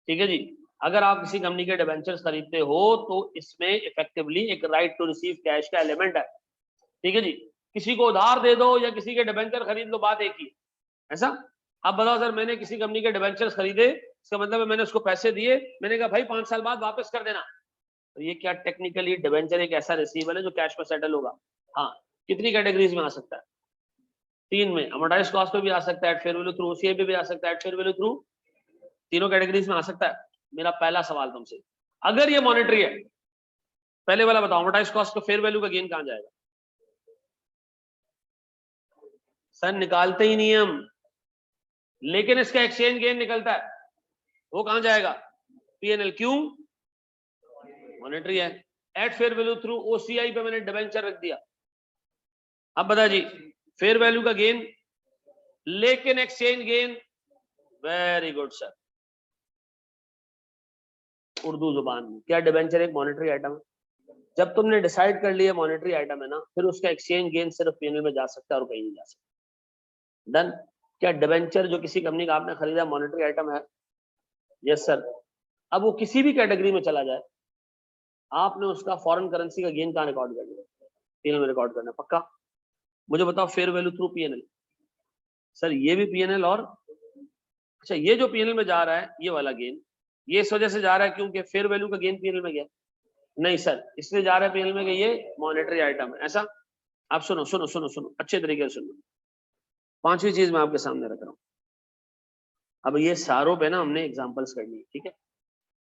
ठीक है जी। अगर आप किसी कंपनी के डिबेंचर्स खरीदते हो तो इसमें इफेक्टिवली एक राइट टू रिसीव कैश का एलिमेंट है, ठीक है जी। किसी को उधार दे दो या किसी के डिबेंचर खरीद लो, बात एक ही, ऐसा? अब बताओ सर, मैंने किसी कंपनी के डिबेंचर्स खरीदे, इसका मतलब है मैंने उसको पैसे दिए, मैंने कहा भाई 5 साल बाद वापस कर देना, तो ये क्या टेक्निकली डिबेंचर एक ऐसा रिसीवेबल है जो कैश में सेटल होगा? हाँ। कितनी कैटेगरीज में आ सकता है? 3 में। अमोर्टाइज्ड कॉस्ट पे भी आ सकता है, फेयर वैल्यू थ्रू ओसीआई पे भी आ सकता है, फेयर वैल्यू थ्रू, तीनों कैटेगरीज में आ सकता है। मेरा पहला सवाल तुमसे, अगर ये मॉनेटरी है, पहले वाला बताओ, अमोर्टाइज्ड कॉस्ट का फेयर वैल्यू का गेन कहां जाएगा? सर निकालते ही नहीं हम, लेकिन इसका एक्सचेंज गेन निकलता है, वो कहां जाएगा? पीएनएल। क्यों? मॉनेटरी है। Eight fair value through OCI पे मैंने डिबेंचर रख दिया। अब बता जी, फेयर वैल्यू का गेन लेकिन exchange gain, very good sir. Urdu जुबान में क्या डिबेंचर एक मॉनेटरी आइटम है? जब तुमने डिसाइड कर लिया मॉनेटरी आइटम है ना, फिर उसका एक्सचेंज गेन सिर्फ पीएनएल में जा सकता है और कहीं नहीं जा सकता। डन? क्या डिबेंचर जो किसी कंपनी का आपने खरीदा मॉनेटरी आइटम है? Yes sir. अब वो किसी भी कैटेगरी में चला जाए, आपने उसका फॉरेन करेंसी का गेन कहां रिकॉर्ड कर दिया? पीएनएल में रिकॉर्ड करना, पक्का? मुझे बताओ fair value through PNL, sir ये भी पीएनएल और, अच्छा ये जो पीएनएल में जा रहा है ये वाला गेन, ये इस वजह से जा रहा है क्योंकि फेयर वैल्यू का गेन पीएनएल में गया? नहीं सर, इसलिए जा रहा है पीएनएल में कि ये मॉनेटरी आइटम है, ऐसा? आप सुनो सुनो सुनो सुनो अच्छे तरीके से सुनो, 5वीं चीज मैं आपके सामने रख रहा हूं। अब ये सारों पे ना हमने एग्जांपल्स करनी है, ठीक है?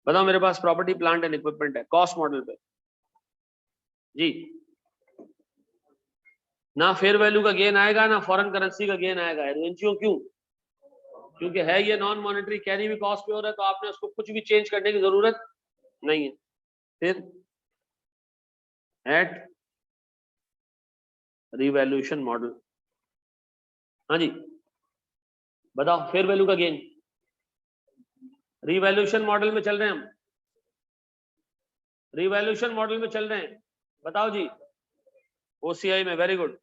बताओ मेरे पास प्रॉपर्टी प्लांट एंड इक्विपमेंट है, कॉस्ट मॉडल पे जी, ना फेयर वैल्यू का गेन आएगा ना फॉरेन करेंसी का गेन आएगा। क्यों? क्योंकि है ये नॉन मॉनेटरी, कैरी भी कॉस्ट पे हो रहा है, तो आपने उसको कुछ भी चेंज करने की जरूरत नहीं है। फिर एट रिवैल्यूएशन मॉडल, हाँ जी बताओ फेयर वैल्यू का गेन, रिवैल्यूएशन मॉडल में चल रहे हैं हम, रिवैल्यूएशन मॉडल में चल रहे हैं, बताओ जी। ओसीआई में, very good.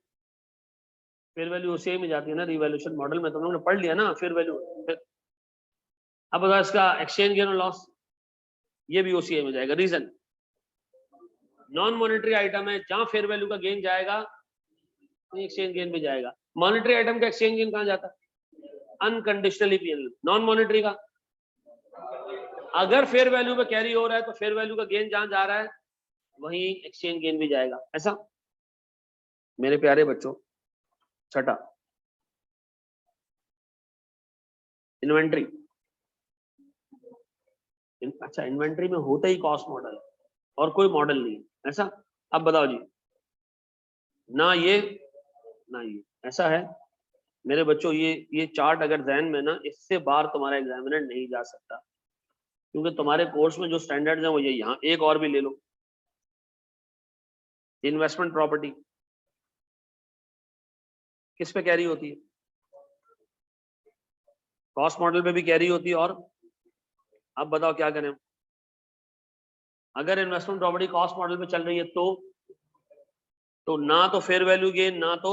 Fair value OCI में जाती है ना, रिवैल्यूएशन मॉडल में, तुम लोगों ने पढ़ लिया ना फेयर वैल्यू। अब बताओ इसका एक्सचेंज गेन और लॉस, ये भी ओसीआई में जाएगा। रीजन नॉन मॉनेटरी आइटम है, जहां फेयर वैल्यू का गेन जाएगा एक्सचेंज गेन भी जाएगा। मॉनेटरी आइटम का एक्सचेंज गेन कहां जाता है? Unconditionally PNL. नॉन मॉनेटरी का अगर फेयर वैल्यू पे कैरी हो रहा है तो फेयर वैल्यू का गेन जहां जा रहा है वहीं एक्सचेंज गेन भी जाएगा, ऐसा? मेरे प्यारे बच्चों, छठा इन्वेंट्री। अच्छा, इन्वेंट्री में होता ही कॉस्ट मॉडल और कोई मॉडल नहीं, ऐसा? अब बताओ जी, ना ये ना ये, ऐसा है मेरे बच्चों? ये चार्ट अगर जहन में ना, इससे बाहर तुम्हारा एग्जामिनर नहीं जा सकता, क्योंकि तुम्हारे कोर्स में जो स्टैंडर्ड्स हैं वो ये। यहाँ एक और भी ले लो, इन्वेस्टमेंट प्रॉपर्टी किस पे कैरी होती है? कॉस्ट मॉडल पे भी कैरी होती है। और अब बताओ क्या करें? अगर इन्वेस्टमेंट प्रॉपर्टी कॉस्ट मॉडल पे चल रही है तो ना तो फेयर वैल्यू गेन ना तो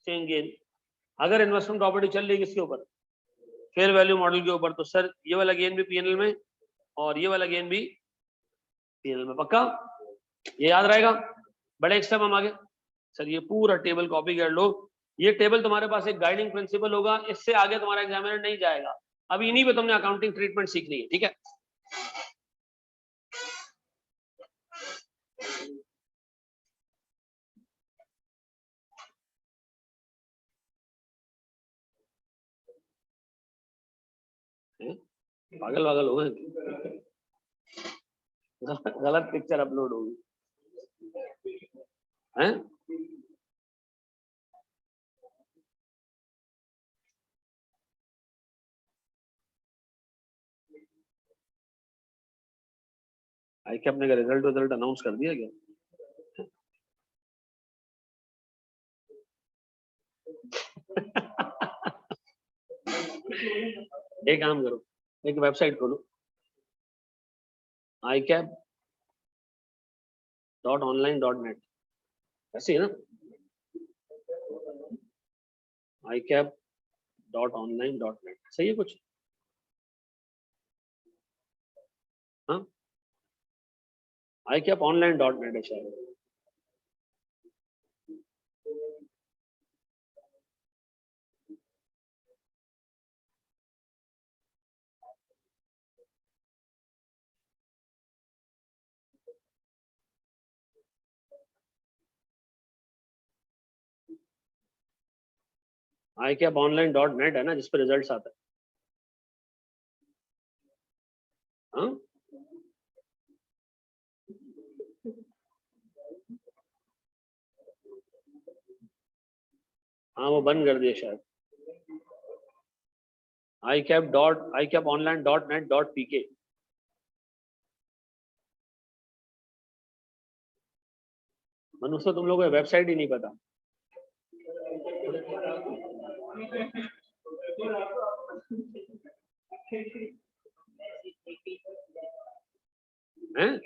चेंज गेन। अगर इन्वेस्टमेंट प्रॉपर्टी चल रही है किसके ऊपर, फेयर वैल्यू मॉडल के ऊपर, तो सर ये वाला गेन भी पीएनएल में और ये वाला गेन भी पीएनएल में। पक्का ये याद रहेगा। बड़े एक स्टेप हम आगे। सर ये पूरा टेबल कॉपी कर लो, ये टेबल तुम्हारे पास एक गाइडिंग प्रिंसिपल होगा, इससे आगे तुम्हारा एग्जामिनर नहीं जाएगा। अब इन्हीं पे तुमने अकाउंटिंग ट्रीटमेंट सीखनी है, ठीक है। पागल पागल हो गए, गलत पिक्चर अपलोड होगी हैं। आई क्या अपने का रिजल्ट अनाउंस कर दिया क्या? एक काम करो, एक वेबसाइट खोलो, icap.online.net, ऐसी है ना, icap.online.net, सही है कुछ? हाँ icap.online.net है शायद। icap.online.net है ना, जिस पे रिजल्ट्स आता है। हाँ हाँ वो बंद कर दिया शायद। icap.online.net.pk। मनुष्य तुम लोगों को वेबसाइट ही नहीं पता हैं?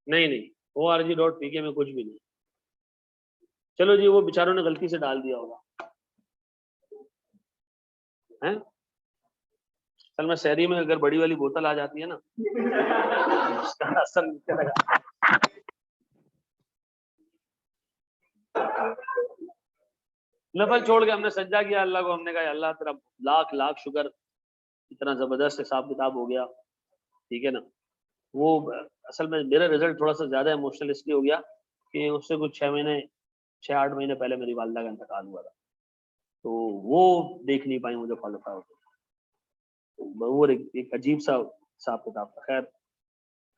नहीं नहीं, org.pk में कुछ भी नहीं। चलो जी, वो बेचारों ने गलती से डाल दिया होगा हैं। चल मैं शहरी में अगर बड़ी वाली बोतल आ जाती है ना उसका असर नीचे लगा। नफल छोड़ के हमने सज्जा किया अल्लाह को, हमने कहा अल्लाह तेरा लाख लाख शुक्र, इतना जबरदस्त हिसाब किताब हो गया, ठीक है ना। वो असल में मेरा रिजल्ट थोड़ा सा ज्यादा इमोशनल इसलिए हो गया कि उससे कुछ 6-8 महीने पहले मेरी वालदा का इंतकाल हुआ था, तो वो देख नहीं पाई मुझे क्वालिफाई होते, तो वो एक अजीब सा हिसाब किताब था। खैर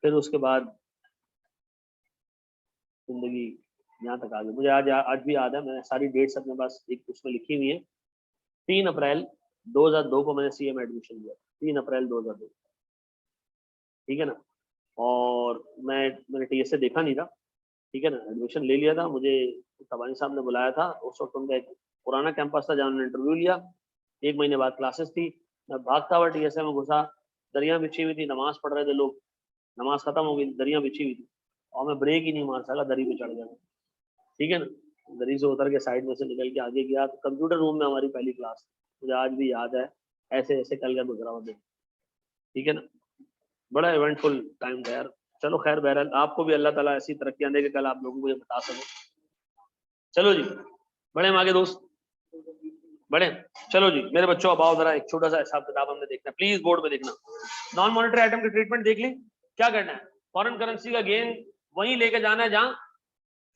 फिर उसके बाद जिंदगी यहाँ तक आ गई। मुझे आज भी याद है, मैंने सारी डेट्स अपने पास एक उसमें लिखी हुई है। 3 अप्रैल 2002 को मैंने सीए में एडमिशन लिया, 3 अप्रैल 2002, ठीक है ना। और मैंने टीएसए देखा नहीं था, ठीक है ना, एडमिशन ले लिया था। मुझे तबानी साहब ने बुलाया था, उस वक्त उनका एक पुराना कैंपस था जहाँ उन्होंने इंटरव्यू लिया। 1 महीने बाद क्लासेस थी, मैं भागता हुआ टीएसए में घुसा, दरिया बिछी हुई थी, नमाज पढ़ रहे थे लोग, नमाज खत्म हो गई, दरिया बिछी हुई थी और मैं ब्रेक ही नहीं मार सका, दरी पे चढ़ गया, ठीक है ना। दरी से उतर के साइड में से निकल के आगे गया तो कंप्यूटर रूम में हमारी पहली क्लास, मुझे आज भी याद है, ऐसे ऐसे कल का गुजरा हुआ दिन, ठीक है ना। बड़ा इवेंटफुल टाइम था यार। चलो खैर, बहरहाल आपको भी अल्लाह ताला ऐसी तरक्कियां दे के कल आप लोगों को ये बता सको। चलो जी, बड़े हम आगे दोस्त, बड़े। चलो जी मेरे बच्चों, अब आओ जरा, एक छोटा सा हिसाब किताब हमने देखना, प्लीज बोर्ड पे देखना। नॉन मॉनेटरी आइटम की ट्रीटमेंट देख ली, क्या करना है, फॉरेन करेंसी का गेन वहीं लेके जाना है जहां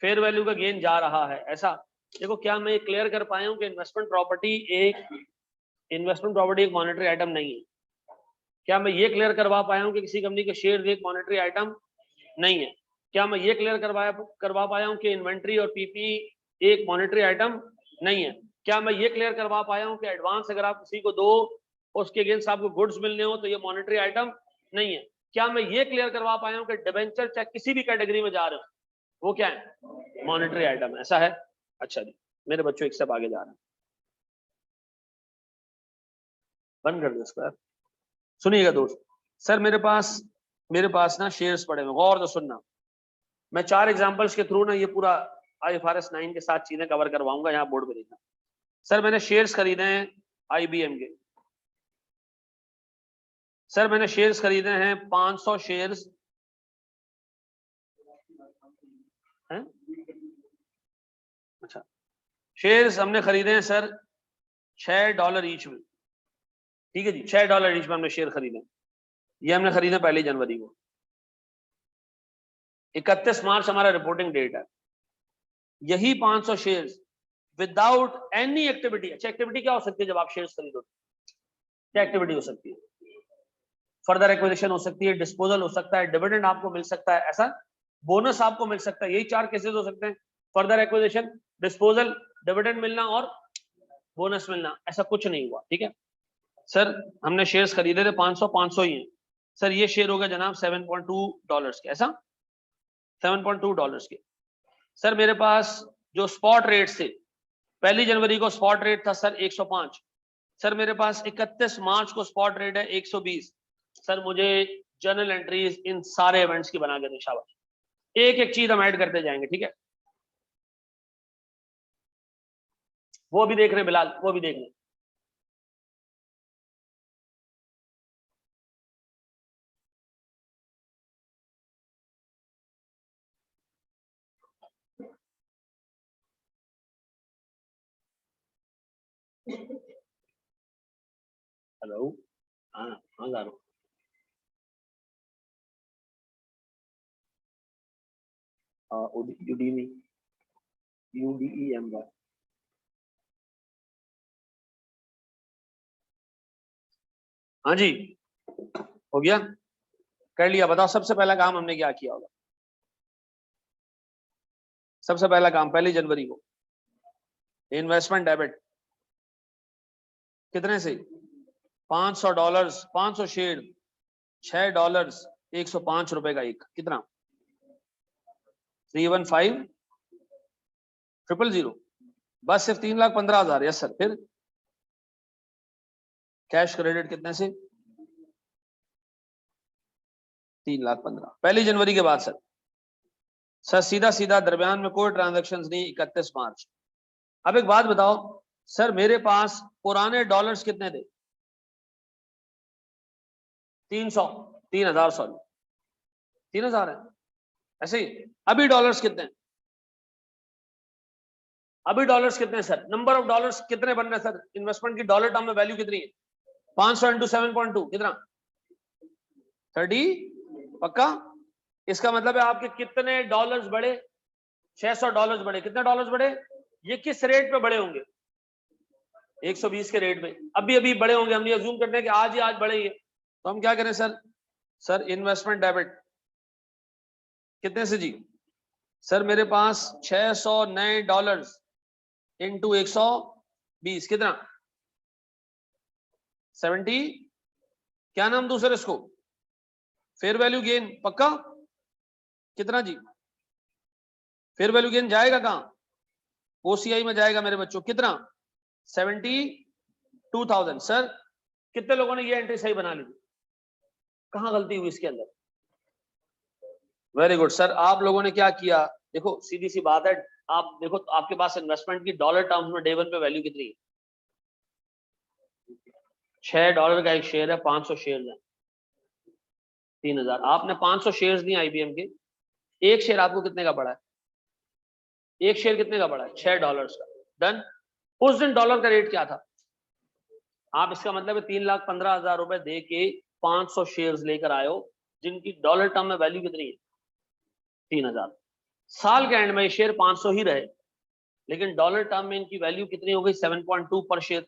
फेयर वैल्यू का गेन जा रहा है, ऐसा। देखो क्या मैं क्लियर कर पाया हूं कि इन्वेस्टमेंट प्रॉपर्टी एक मॉनेटरी आइटम नहीं है? क्या मैं ये क्लियर करवा पाया हूं कि किसी कंपनी के शेयर एक मॉनेटरी आइटम नहीं है? क्या मैं ये क्लियर करवा पाया हूं कि इन्वेंट्री और पीपी एक मॉनेटरी आइटम नहीं है? क्या मैं ये क्लियर करवा पाया हूं कि एडवांस अगर आप किसी को दो उसके अगेंस्ट आपको गुड्स मिलने हो तो ये मॉनेटरी आइटम नहीं है? क्या मैं ये क्लियर करवा पाया हूं कि डिबेंचर चेक किसी भी कैटेगरी में जा रहे हो वो क्या है, मॉनेटरी आइटम, ऐसा है? अच्छा जी मेरे बच्चों एक स्टेप आगे जा रहे हैं। बंद कर दो इसको यार। सुनिएगा दोस्त, सर मेरे पास ना शेयर्स पड़े हुए, गौर से सुनना। मैं 4 एग्जांपल्स के थ्रू ना ये पूरा IFRS 9 के साथ चीजें कवर करवाऊंगा, यहाँ बोर्ड पे देखना। सर मैंने शेयर्स खरीदे हैं IBM के, सर मैंने शेयर्स खरीदे हैं 500 शेयर्स हैं। अच्छा, शेयर्स हमने खरीदे हैं सर $6 ईच में, ठीक है जी, $6 ईच में हमने शेयर खरीदे। ये हमने खरीदे 1 जनवरी को, 31 मार्च हमारा रिपोर्टिंग डेट है। यही 500 शेयर्स विदाउट एनी एक्टिविटी, अच्छा एक्टिविटी क्या हो सकती है जब आप शेयर्स खरीदो, क्या एक्टिविटी हो सकती है? फर्दर एक्विजिशन हो सकती है, डिस्पोजल हो सकता है, डिविडेंड आपको मिल सकता है, ऐसा बोनस आपको मिल सकता है। यही 4 केसेस हो सकते हैं, फर्दर एक्विजिशन, डिस्पोजल, डिविडेंड मिलना और बोनस मिलना। ऐसा कुछ नहीं हुआ, ठीक है सर। हमने शेयर्स खरीदे थे 500 ही हैं सर। ये शेयर होगा जनाब $7.2 के, ऐसा $7.2 के। सर मेरे पास जो स्पॉट रेट से 1 जनवरी को स्पॉट रेट था सर 105, सर मेरे पास 31 मार्च को स्पॉट रेट है 120। सर मुझे जर्नल एंट्रीज इन सारे इवेंट्स की बना के दे, शाबाश। एक एक चीज हम ऐड करते जाएंगे, ठीक है। वो भी देख रहे हैं बिलाल, वो भी देख रहे हैं। हेलो, हाँ हाँ जा रहा हूँ। UDEMY, हाँ जी हो गया, कर लिया। बताओ सबसे पहला काम हमने क्या किया होगा? सबसे पहला काम 1 जनवरी को इन्वेस्टमेंट डेबिट कितने से? $500, 500 शेयर, $6, $105 का एक, कितना? 315,000, बस सिर्फ 3,15,000। Yes sir. फिर कैश क्रेडिट कितने से? 3,15,000 1 जनवरी के बाद सर। सर सीधा सीधा दरमियान में कोई ट्रांजैक्शन नहीं, 31 मार्च। अब एक बात बताओ सर, मेरे पास पुराने डॉलर्स कितने थे? 3,000 सॉरी 3,000 है, ऐसे ही। अभी डॉलर्स कितने हैं? अभी डॉलर्स कितने हैं सर? नंबर ऑफ डॉलर्स कितने बन रहे हैं सर? इन्वेस्टमेंट की डॉलर टर्म में वैल्यू कितनी है? 500 इंटू 7.2 कितना? 30, पक्का? इसका मतलब है आपके कितने डॉलर्स बढ़े? $600 बढ़े। कितने डॉलर्स बढ़े? ये किस रेट पे बढ़े होंगे? 120 के रेट पे। अभी अभी बढ़े होंगे, हम ये अज्यूम करते हैं कि आज ही आज बढ़े ये, तो हम क्या करें सर? सर इन्वेस्टमेंट डेबिट कितने से जी? सर मेरे पास 600 नए डॉलर्स इंटू 120 कितना? 70। क्या नाम दूसरे इसको? फेयर वैल्यू गेन, पक्का? कितना जी? फेयर वैल्यू गेन जाएगा कहां? OCI में जाएगा मेरे बच्चों, कितना? 72,000। सर कितने लोगों ने ये एंट्री सही बना ली? कहां गलती हुई इसके अंदर? Very good sir. आप लोगों ने क्या किया? देखो सीधी सी बात है, आप देखो तो आपके पास इन्वेस्टमेंट की डॉलर टर्म्स में डे 1 पे वैल्यू कितनी है? $6 का एक शेयर है, 500 शेयर है, 3,000। आपने 500 शेयर्स दिए IBM के, एक शेयर आपको कितने का पड़ा है? एक शेयर कितने का पड़ा है? $6 का। डन। उस दिन डॉलर का रेट क्या था? आप इसका मतलब है 3,15,000 रुपए दे के 500 शेयर्स लेकर आए हो, जिनकी डॉलर टर्म में वैल्यू कितनी है? 3,000। साल के एंड में शेयर 500 ही रहे, लेकिन डॉलर टर्म में इनकी वैल्यू कितनी हो गई? 7.2 पर शेयर,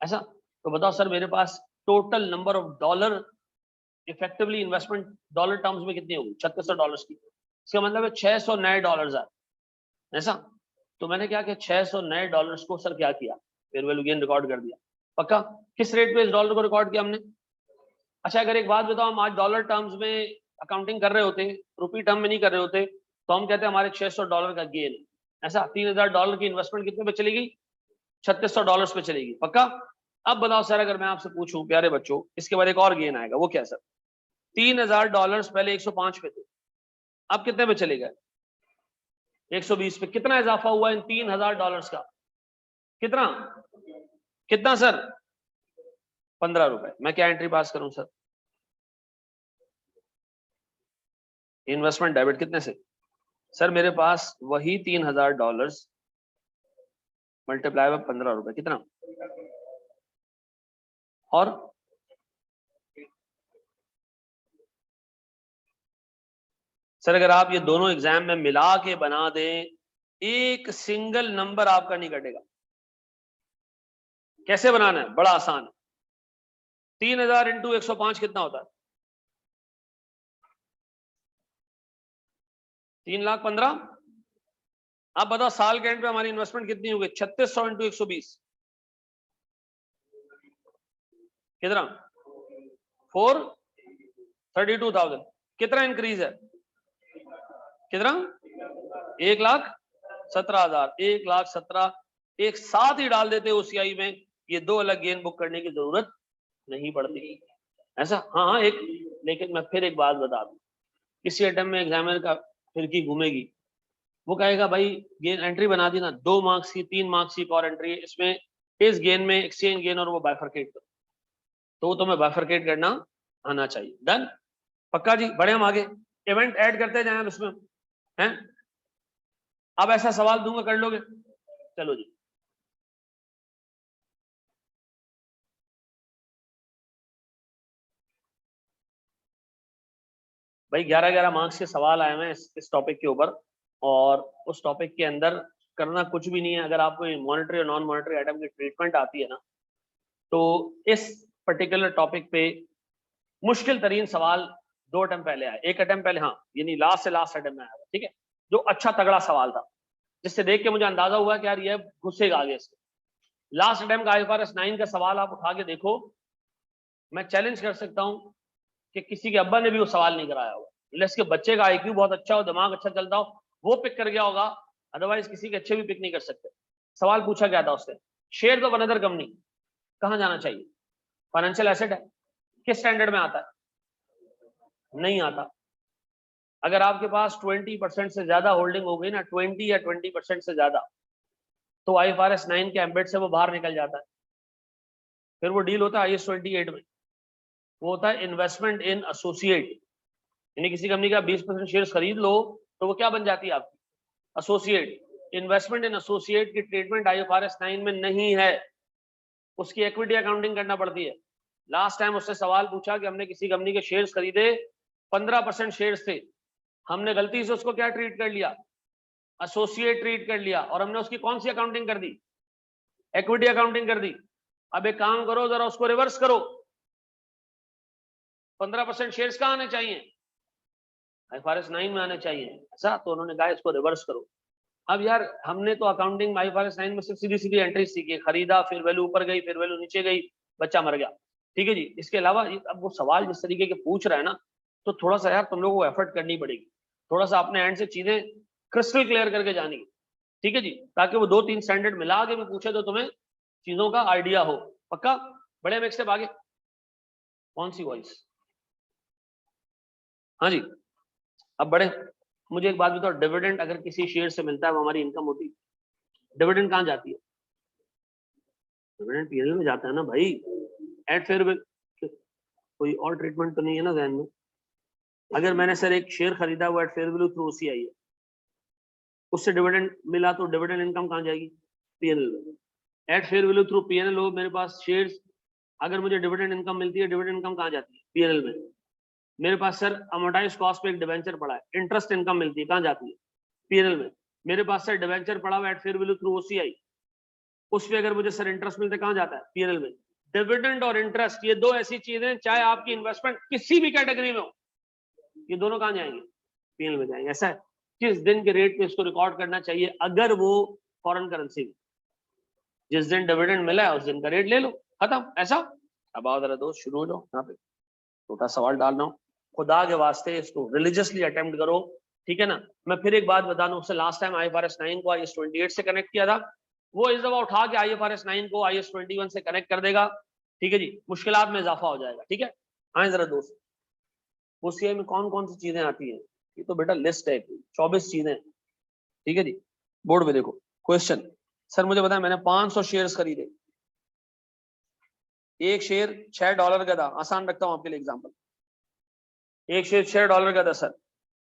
ऐसा। तो बताओ सर मेरे पास total number of dollar effectively investment dollar terms में कितनी होगी? $3600 की। इसका मतलब है 600 नए डॉलर्स आए, ऐसा। तो मैंने क्या किया? 600 नए डॉलर्स को सर क्या किया? फेयर वैल्यू गेन रिकॉर्ड कर दिया, पक्का? किस रेट पे इस डॉलर को रिकॉर्ड किया हमने? अच्छा अगर एक बात बताओ, हम आज डॉलर टर्म्स में अकाउंटिंग कर रहे होते, रुपी टर्म में नहीं कर रहे होते, तो हम कहते हैं हमारे $600 का गेन है, ऐसा। $3,000 की इन्वेस्टमेंट कितने पे चलेगी? $3600 पे चलेगी, पक्का? अब बताओ सर, अगर मैं आपसे पूछूं प्यारे बच्चों, इसके बाद एक और गेन आएगा, वो क्या सर? $3000 पहले 105 पे थे, अब कितने पे चले गए? 120 पे। कितना इजाफा हुआ इन $3000 का? कितना कितना सर? 15 रुपए। मैं क्या एंट्री पास करूं सर? इन्वेस्टमेंट डेबिट कितने से? सर मेरे पास वही $3000 मल्टीप्लाई बाय 15 रुपए, कितना? और सर अगर आप ये दोनों एग्जाम में मिला के बना दें, एक सिंगल नंबर आपका नहीं कटेगा। कैसे बनाना है? बड़ा आसान है। 3000 इंटू 105 कितना होता है? 3,15,000। आप बताओ साल के एंड पे हमारी इन्वेस्टमेंट कितनी होगी? 3600 इंटू 120 कितना? 432,000। कितना इंक्रीज है? कितना? 1,17,000। 1,17,000 एक साथ ही डाल देते OCI में, ये दो अलग गेन बुक करने की जरूरत नहीं पड़ती ऐसा। हाँ हाँ एक, लेकिन मैं फिर एक बात बता दूं, किसी अटेम्प्ट में एग्जामिनर का फिरकी घूमेगी, वो कहेगा भाई गेन एंट्री बना दी ना, 2 मार्क्स की 3 मार्क्स की और एंट्री है, इसमें इस गेन में एक्सचेंज गेन और वो बाइफरकेट करो, तो वो तुम्हें बाइफरकेट करना आना चाहिए। डन? पक्का जी? बढ़े हम आगे, इवेंट ऐड करते जाएं उसमें हैं। अब ऐसा सवाल दूंगा, कर लोगे? चलो जी। भाई 11-11 मार्क्स के सवाल आए हुए हैं इस टॉपिक के ऊपर, और उस टॉपिक के अंदर करना कुछ भी नहीं है। अगर आपको मॉनिटरी और नॉन मॉनिटरी आइटम की ट्रीटमेंट आती है ना, तो इस पर्टिकुलर टॉपिक पे मुश्किल तरीन सवाल 2 अटेम्प्ट पहले आए, 1 अटेम्प्ट पहले, हाँ यानी लास्ट से लास्ट अटेम्प्ट में आया, ठीक है, जो अच्छा तगड़ा सवाल था, जिससे देख के मुझे अंदाजा हुआ कि यार ये घुसेगा आगे से। लास्ट अटेम्प्ट का IFRS 9 का सवाल आप उठा के देखो, मैं चैलेंज कर सकता हूं कि किसी के अब्बा ने भी वो सवाल नहीं कराया होगा। इसके बच्चे का IQ बहुत अच्छा हो, दिमाग अच्छा चलता हो, वो पिक कर गया होगा, अदरवाइज किसी के अच्छे भी पिक नहीं कर सकते। सवाल पूछा गया था उससे, शेयर ऑफ अनदर कंपनी कहां जाना चाहिए? फाइनेंशियल एसेट है, किस स्टैंडर्ड में आता है? नहीं आता। अगर आपके पास 20% से ज्यादा होल्डिंग हो गई ना, 20 या 20% से ज्यादा, तो IFRS 9 के एम्बेड से वो बाहर निकल जाता है। फिर वो डील होता है IAS 28 में, वो होता है इन्वेस्टमेंट इन एसोसिएट, यानी किसी कंपनी का 20% शेयर खरीद लो तो वो क्या बन जाती है आपकी? एसोसिएट। इन्वेस्टमेंट इन एसोसिएट की ट्रीटमेंट IFRS 9 में नहीं है, उसकी इक्विटी अकाउंटिंग करना पड़ती है। लास्ट टाइम उससे सवाल पूछा कि हमने किसी कंपनी के शेयर्स खरीदे, 15% शेयर्स थे, हमने गलती से उसको क्या ट्रीट कर लिया? एसोसिएट ट्रीट कर लिया, और हमने उसकी कौन सी अकाउंटिंग कर दी? इक्विटी अकाउंटिंग कर दी। अब एक काम करो, जरा उसको रिवर्स करो, 15% शेयर्स कहां आने चाहिए? IFRS 9 में आने चाहिए। ऐसा तो उन्होंने कहा इसको रिवर्स करो। अब यार हमने तो अकाउंटिंग में IFRS 9 में सिर्फ सीधी सीधी एंट्री सीखी, खरीदा, फिर वैल्यू ऊपर गई, फिर वैल्यू नीचे गई, बच्चा मर गया, ठीक है जी। इसके अलावा अब वो सवाल जिस तरीके के पूछ रहा है ना, तो थोड़ा सा यार तुम लोगों को एफर्ट करनी पड़ेगी, थोड़ा सा अपने एंड से चीजें क्रिस्टल क्लियर करके जानी, ठीक है जी, ताकि वो 2-3 स्टैंडर्ड मिला के भी पूछे तो तुम्हें चीजों का आइडिया हो। पक्का? बड़े हम एक स्टेप आगे। कौन सी वॉइस? हाँ जी। अब बड़े मुझे एक बात बताओ, डिविडेंड अगर किसी शेयर से मिलता है वो हमारी इनकम होती है, डिविडेंड कहाँ जाती है? डिविडेंड पीएनएल में जाता है ना भाई, एट फेयर वैल्यू। कोई और ट्रीटमेंट तो नहीं है ना ध्यान में? अगर मैंने सर एक शेयर खरीदा हुआ eight fair value through OCI है, उससे डिविडेंड मिला तो डिविडेंड इनकम कहाँ जाएगी? पीएनएल में। Eight fair value through PNL हो मेरे पास शेयर्स, अगर मुझे डिविडेंड इनकम मिलती है, डिविडेंड इनकम कहाँ जाती है? पीएनएल में। मेरे पास सर अमोर्टाइज कॉस्ट पे एक डिवेंचर पड़ा है, इंटरेस्ट इनकम मिलती है, कहाँ जाती है? पीएनएल में। मेरे पास सर डिवेंचर पड़ा हुआ eight fair value through OCI, उस पे अगर मुझे सर इंटरेस्ट मिलता है, कहाँ जाता है? पीएनएल में। डिविडेंड और इंटरेस्ट ये दो ऐसी चीजें, चाहे आपकी इन्वेस्टमेंट किसी भी कैटेगरी में हो, ये दोनों कहाँ जाएंगे? पीएनएल में जाएंगे। ऐसा है, किस दिन के रेट पे इसको रिकॉर्ड करना चाहिए? अगर वो फॉरेन करेंसी में, जिस दिन डिविडेंड मिला है उस दिन का रेट ले लो, खत्म। ऐसा? अब आओ जरा दोस्त, शुरू हो जाओ। यहाँ पे छोटा सवाल डाल रहा हूँ, खुदा के वास्ते इसको रिलीजियसली अटेम्प्ट करो, ठीक है ना। मैं फिर एक बात बता दूं, उससे लास्ट टाइम IFRS 9 को IAS 28 से कनेक्ट किया था, वो इस दफा उठा के IFRS 9 को IAS 21 से कनेक्ट कर देगा। ठीक है जी, मुश्किलात में इजाफा हो जाएगा। ठीक है, आए जरा दोस्त, OCI में कौन कौन सी चीजें आती हैं? ये तो बेटा लिस्ट है, 24 चीजें। ठीक है जी, बोर्ड में देखो क्वेश्चन। सर मुझे बताएं, मैंने 500 शेयर्स खरीदे, एक शेयर $6 का था, आसान रखता हूं आपके लिए एग्जांपल। एक शेयर $6 का था सर,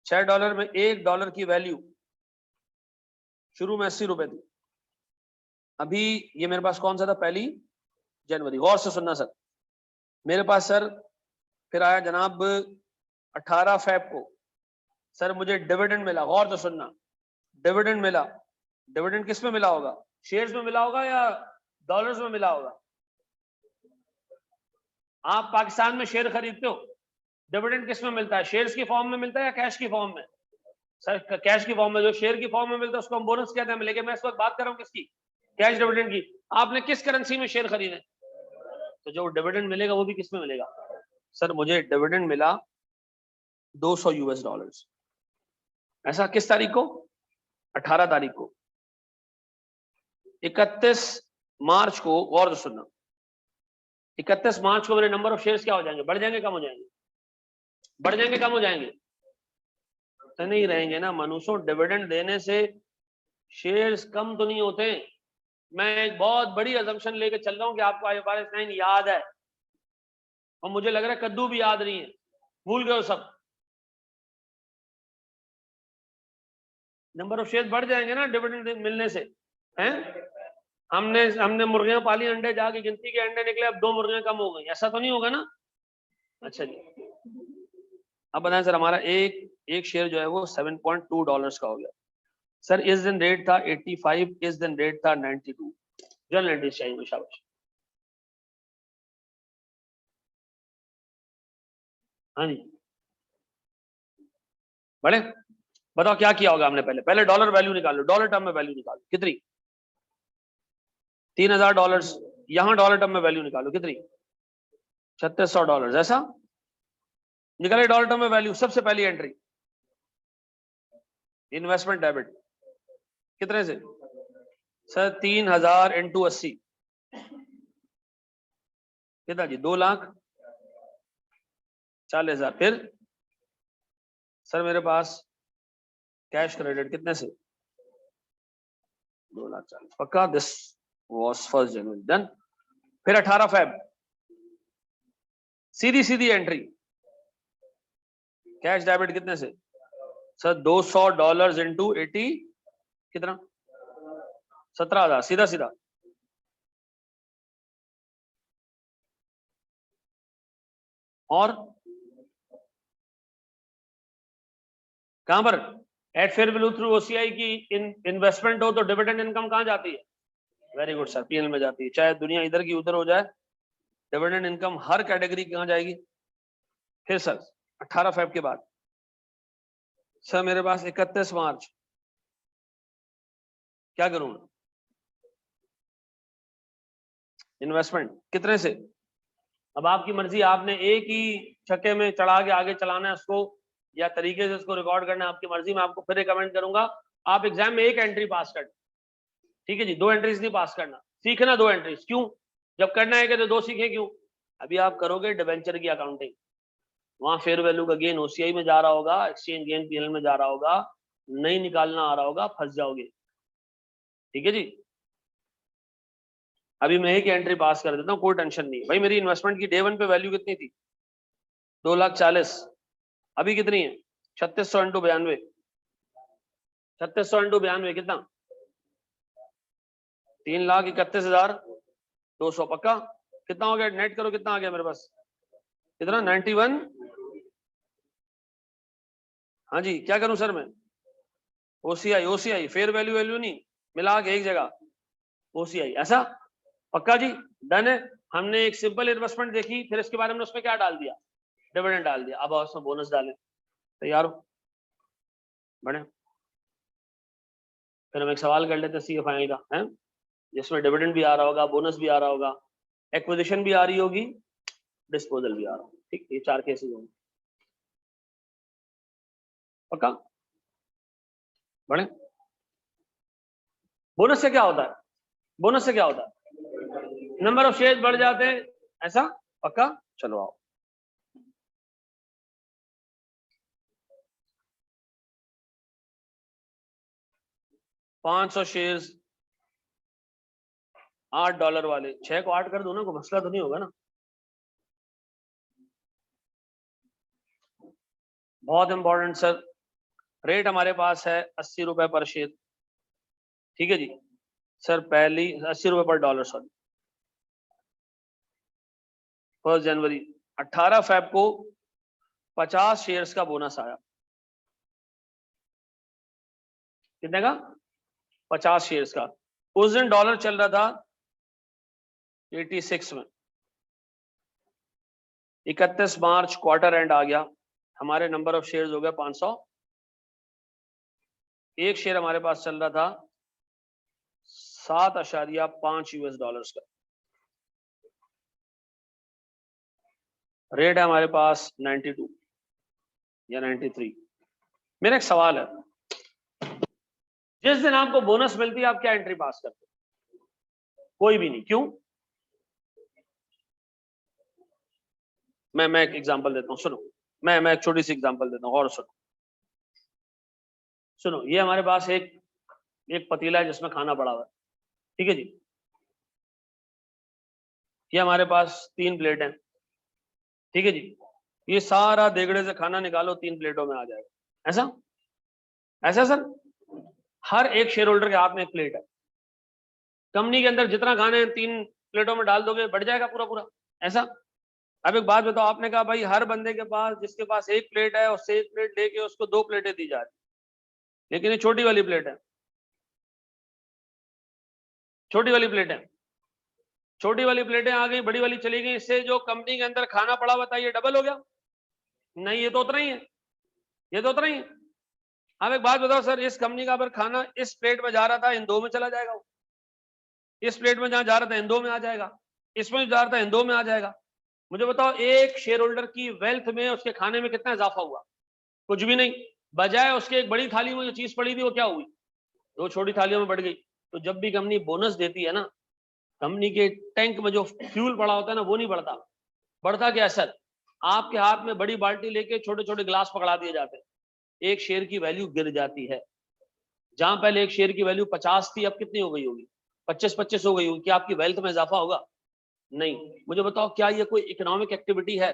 $6 में $1 की वैल्यू शुरू में 80 रुपए थी। अभी ये मेरे पास कौन सा था? 1 जनवरी। गौर से सुनना सर, मेरे पास सर फिर आया जनाब 18 फेब को, सर मुझे डिविडेंड मिला। गौर से सुनना, डिविडेंड मिला। डिविडेंड किस में मिला होगा? शेयर्स में मिला होगा या डॉलर्स में मिला होगा? आप पाकिस्तान में शेयर खरीदते हो, डिविडेंड किस में मिलता है? शेयर्स की फॉर्म में मिलता है या कैश की फॉर्म में? सर कैश की फॉर्म में। जो शेयर की फॉर्म में मिलता है उसको हम बोनस कहते हैं, लेकिन मैं इस वक्त बात कर रहा हूं किसकी? कैश डिविडेंड की। आपने किस करेंसी में शेयर खरीदे? तो जो डिविडेंड मिलेगा वो भी किस में मिलेगा? सर मुझे डिविडेंड मिला $200। ऐसा किस तारीख को? 18 तारीख को। 31 मार्च को, गौर से सुनना, 31 मार्च को मेरे नंबर ऑफ शेयर्स क्या हो जाएंगे? बढ़ जाएंगे, कम हो जाएंगे? बढ़ जाएंगे, कम हो जाएंगे? तो नहीं रहेंगे ना मनुष्यों। डिविडेंड देने से शेयर्स कम तो नहीं होते। मैं एक बहुत बड़ी अजम्पशन लेके चल रहा हूं कि आपको IFRS 9 याद है, और मुझे लग रहा है कद्दू भी याद नहीं है, भूल गए हो सब। नंबर ऑफ शेयर बढ़ जाएंगे ना डिविडेंड मिलने से, हैं? हमने मुर्गियां पाली, अंडे जाके गिनती के अंडे निकले, अब 2 मुर्गियां कम हो गई, ऐसा तो नहीं होगा ना? अच्छा जी, अब बताएं सर, हमारा एक शेयर जो है वो $7.2 का हो गया। सर इस दिन रेट था 85, इस दिन रेट था 92। जनरल एंट्री चाहिए, शाबाश। हाँ जी, बड़े बताओ क्या किया होगा हमने? पहले डॉलर वैल्यू निकालो, डॉलर टर्म में वैल्यू निकालो, कितनी? $3000। यहां डॉलर टर्म में वैल्यू निकालो, कितनी? $3600। ऐसा निकाले डॉलर टर्म में वैल्यू। सबसे पहली एंट्री इन्वेस्टमेंट डेबिट, कितने से? सर 3000 इंटू 80 कितना जी? 2,40,000। फिर सर मेरे पास कैश क्रेडिट कितने से? 2,40,000 पक्का। This was 1 January, done. फिर 18 फेब, सीधी सीधी एंट्री, कैश डेबिट कितने से? सर $200 इंटू 80 कितना? 17,000, सीधा सीधा। और कहां पर? Eight fair value through OCI की इन्वेस्टमेंट हो तो डिविडेंड इनकम कहां जाती है? वेरी गुड सर, PL में जाती है। चाहे दुनिया इधर की उधर हो जाए, डिविडेंड इनकम हर कैटेगरी कहां जाएगी? फिर सर 18 फेब के बाद सर मेरे पास 31 मार्च, क्या करूं? इन्वेस्टमेंट कितने से? अब आपकी मर्जी, आपने एक ही छक्के में चढ़ा के आगे चलाना है उसको, या तरीके से उसको रिकॉर्ड करना है, आपकी मर्जी। मैं आपको फिर रिकमेंड करूंगा, आप एग्जाम में एक एंट्री पास कर, ठीक है जी, 2 एंट्रीज नहीं पास करना। सीखना 2 एंट्रीज, क्यों? जब करना है कि तो 2 सीखें, क्यों? अभी आप करोगे डिवेंचर की अकाउंटिंग, वहां फेयर वैल्यू का गेन OCI में जा रहा होगा, एक्सचेंज गेन PL में जा रहा होगा, नहीं निकालना आ रहा होगा, फंस जाओगे। ठीक है जी, अभी मैं एक एंट्री पास कर देता हूँ, कोई टेंशन नहीं भाई। मेरी इन्वेस्टमेंट की डे 1 पे वैल्यू कितनी थी? 2,40,000। अभी कितनी है? 3600 इंटू 92, 3600 इंटू 92 कितना? 3,31,200 पक्का। कितना हो गया? नेट करो, कितना आ गया मेरे पास? कितना? 91। हाँ जी, क्या करूं सर मैं? OCI फेयर वैल्यू वैल्यू नहीं, मिला के एक जगह OCI, ऐसा? पक्का जी, डन है। हमने एक सिंपल इन्वेस्टमेंट देखी, फिर इसके बारे में उसमें क्या डाल दिया? डिविडेंड डाल दिया। अब उसमें बोनस डालें, तैयार हो? बढ़े, फिर हम एक सवाल कर लेते हैं CA फाइनल का, है जिसमें डिविडेंड भी आ रहा होगा, बोनस भी आ रहा होगा, एक्विजिशन भी आ रही होगी, डिस्पोजल भी आ रहा होगा। ठीक, ये 4 केसेस होंगे। पक्का? बढ़े। बोनस से क्या होता है? बोनस से क्या होता है? नंबर ऑफ शेयर बढ़ जाते हैं, ऐसा पक्का? चलो आओ। $500 शेयर्स, $8 वाले, 6 को 8 कर दो ना, कोई मसला तो नहीं होगा ना? बहुत इंपॉर्टेंट सर, रेट हमारे पास है 80 रुपए पर शेयर, ठीक है जी सर। पहली 80 रुपए पर डॉलर, सॉरी। 1 जनवरी, 18 फेब को 50 शेयर्स का बोनस आया। कितने का? 50 शेयर्स का। उस दिन डॉलर चल रहा था 86 में। 31 मार्च क्वार्टर एंड आ गया, हमारे नंबर ऑफ शेयर्स हो गए 500। एक शेयर हमारे पास चल रहा था 7.5 यूएस डॉलर्स का। रेट है हमारे पास 92 या 93। मेरा एक सवाल है, जिस दिन आपको बोनस मिलती है आप क्या एंट्री पास करते हो? कोई भी नहीं, क्यों? मैं एक एग्जांपल देता हूं, सुनो। मैं एक छोटी सी एग्जांपल देता हूं और सुनो। ये हमारे पास एक पतीला है जिसमें खाना पड़ा हुआ है, ठीक है जी। ये हमारे पास 3 प्लेट हैं, ठीक है जी। ये सारा देगड़े से खाना निकालो, 3 प्लेटों में आ जाएगा, ऐसा ऐसा सर। हर एक शेयर होल्डर के हाथ में एक प्लेट है, कंपनी के अंदर जितना खाना है 3 प्लेटों में डाल दोगे, बढ़ जाएगा पूरा पूरा, ऐसा। अब एक बात बताओ, आपने कहा भाई हर बंदे के पास, जिसके पास एक प्लेट है, उससे एक प्लेट लेके उसको 2 प्लेटें दी जा रही, लेकिन ये छोटी वाली प्लेट है, छोटी वाली प्लेट है, छोटी वाली प्लेटें आ गई, बड़ी वाली चली गई, इससे जो कंपनी के अंदर खाना पड़ा हुआ था ये डबल हो गया? नहीं, ये तो उतना ही है, ये तो उतना ही है। अब एक बात बताओ सर, इस कंपनी का अगर खाना इस प्लेट में जा रहा था, इन 2 में चला जाएगा वो? इस प्लेट में जहां जा रहा था इन 2 में आ जाएगा, इसमें जा रहा था इन 2 में आ जाएगा। मुझे बताओ, एक शेयर होल्डर की वेल्थ में, उसके खाने में कितना इजाफा हुआ? कुछ भी नहीं। बजाय उसके एक बड़ी थाली में जो चीज पड़ी थी वो क्या हुई? 2 छोटी थालियों में बढ़ गई। तो जब भी कंपनी बोनस देती है ना, कंपनी के टैंक में जो फ्यूल पड़ा होता है ना, वो नहीं बढ़ता। बढ़ता क्या है सर? आपके हाथ में बड़ी बाल्टी लेके छोटे छोटे गिलास पकड़ा दिए जाते हैं, एक शेयर की वैल्यू गिर जाती है। जहां पहले एक शेयर की वैल्यू 50 थी, अब कितनी हो गई होगी? 25 हो गई होगी। क्या आपकी वेल्थ में इजाफा होगा? नहीं। मुझे बताओ, क्या ये कोई इकोनॉमिक एक्टिविटी है?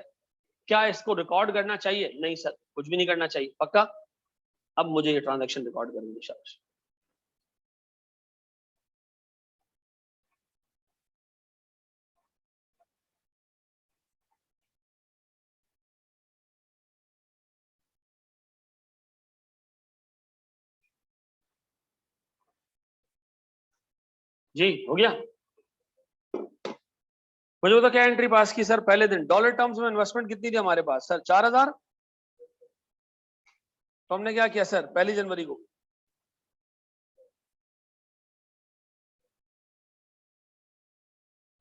क्या इसको रिकॉर्ड करना चाहिए? नहीं सर, कुछ भी नहीं करना चाहिए, पक्का। अब मुझे ये ट्रांजैक्शन रिकॉर्ड करनी है, शाबाश। जी हो गया। मुझे बताओ क्या एंट्री पास की सर पहले दिन? डॉलर टर्म्स में इन्वेस्टमेंट कितनी थी हमारे पास सर? 4000। तो हमने क्या किया सर 1 जनवरी को?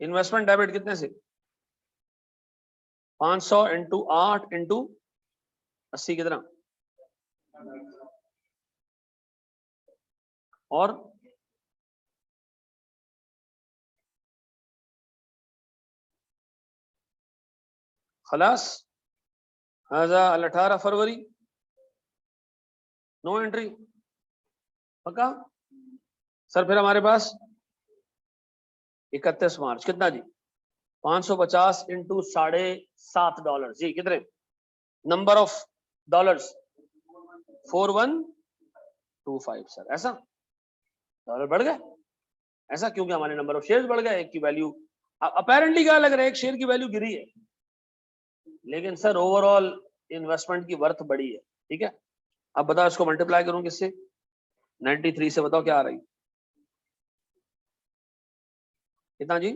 इन्वेस्टमेंट डेबिट कितने से? 500 इंटू 8 इंटू 80 कितना? और खलास। 18 फरवरी, नो एंट्री, पक्का सर। फिर हमारे पास 31 मार्च, कितना जी? 550 इंटू $7.5 जी, कितने? नंबर ऑफ डॉलर्स 4125 सर, ऐसा। डॉलर बढ़ गए, ऐसा क्योंकि हमारे नंबर ऑफ शेयर्स बढ़ गए, एक की वैल्यू अपेरेंटली क्या लग रहा है, एक शेयर की वैल्यू गिरी है, लेकिन सर ओवरऑल इन्वेस्टमेंट की वर्थ बढ़ी है, ठीक है। अब बताओ इसको मल्टीप्लाई करूं किससे? 93 से, बताओ क्या आ रही? कितना जी?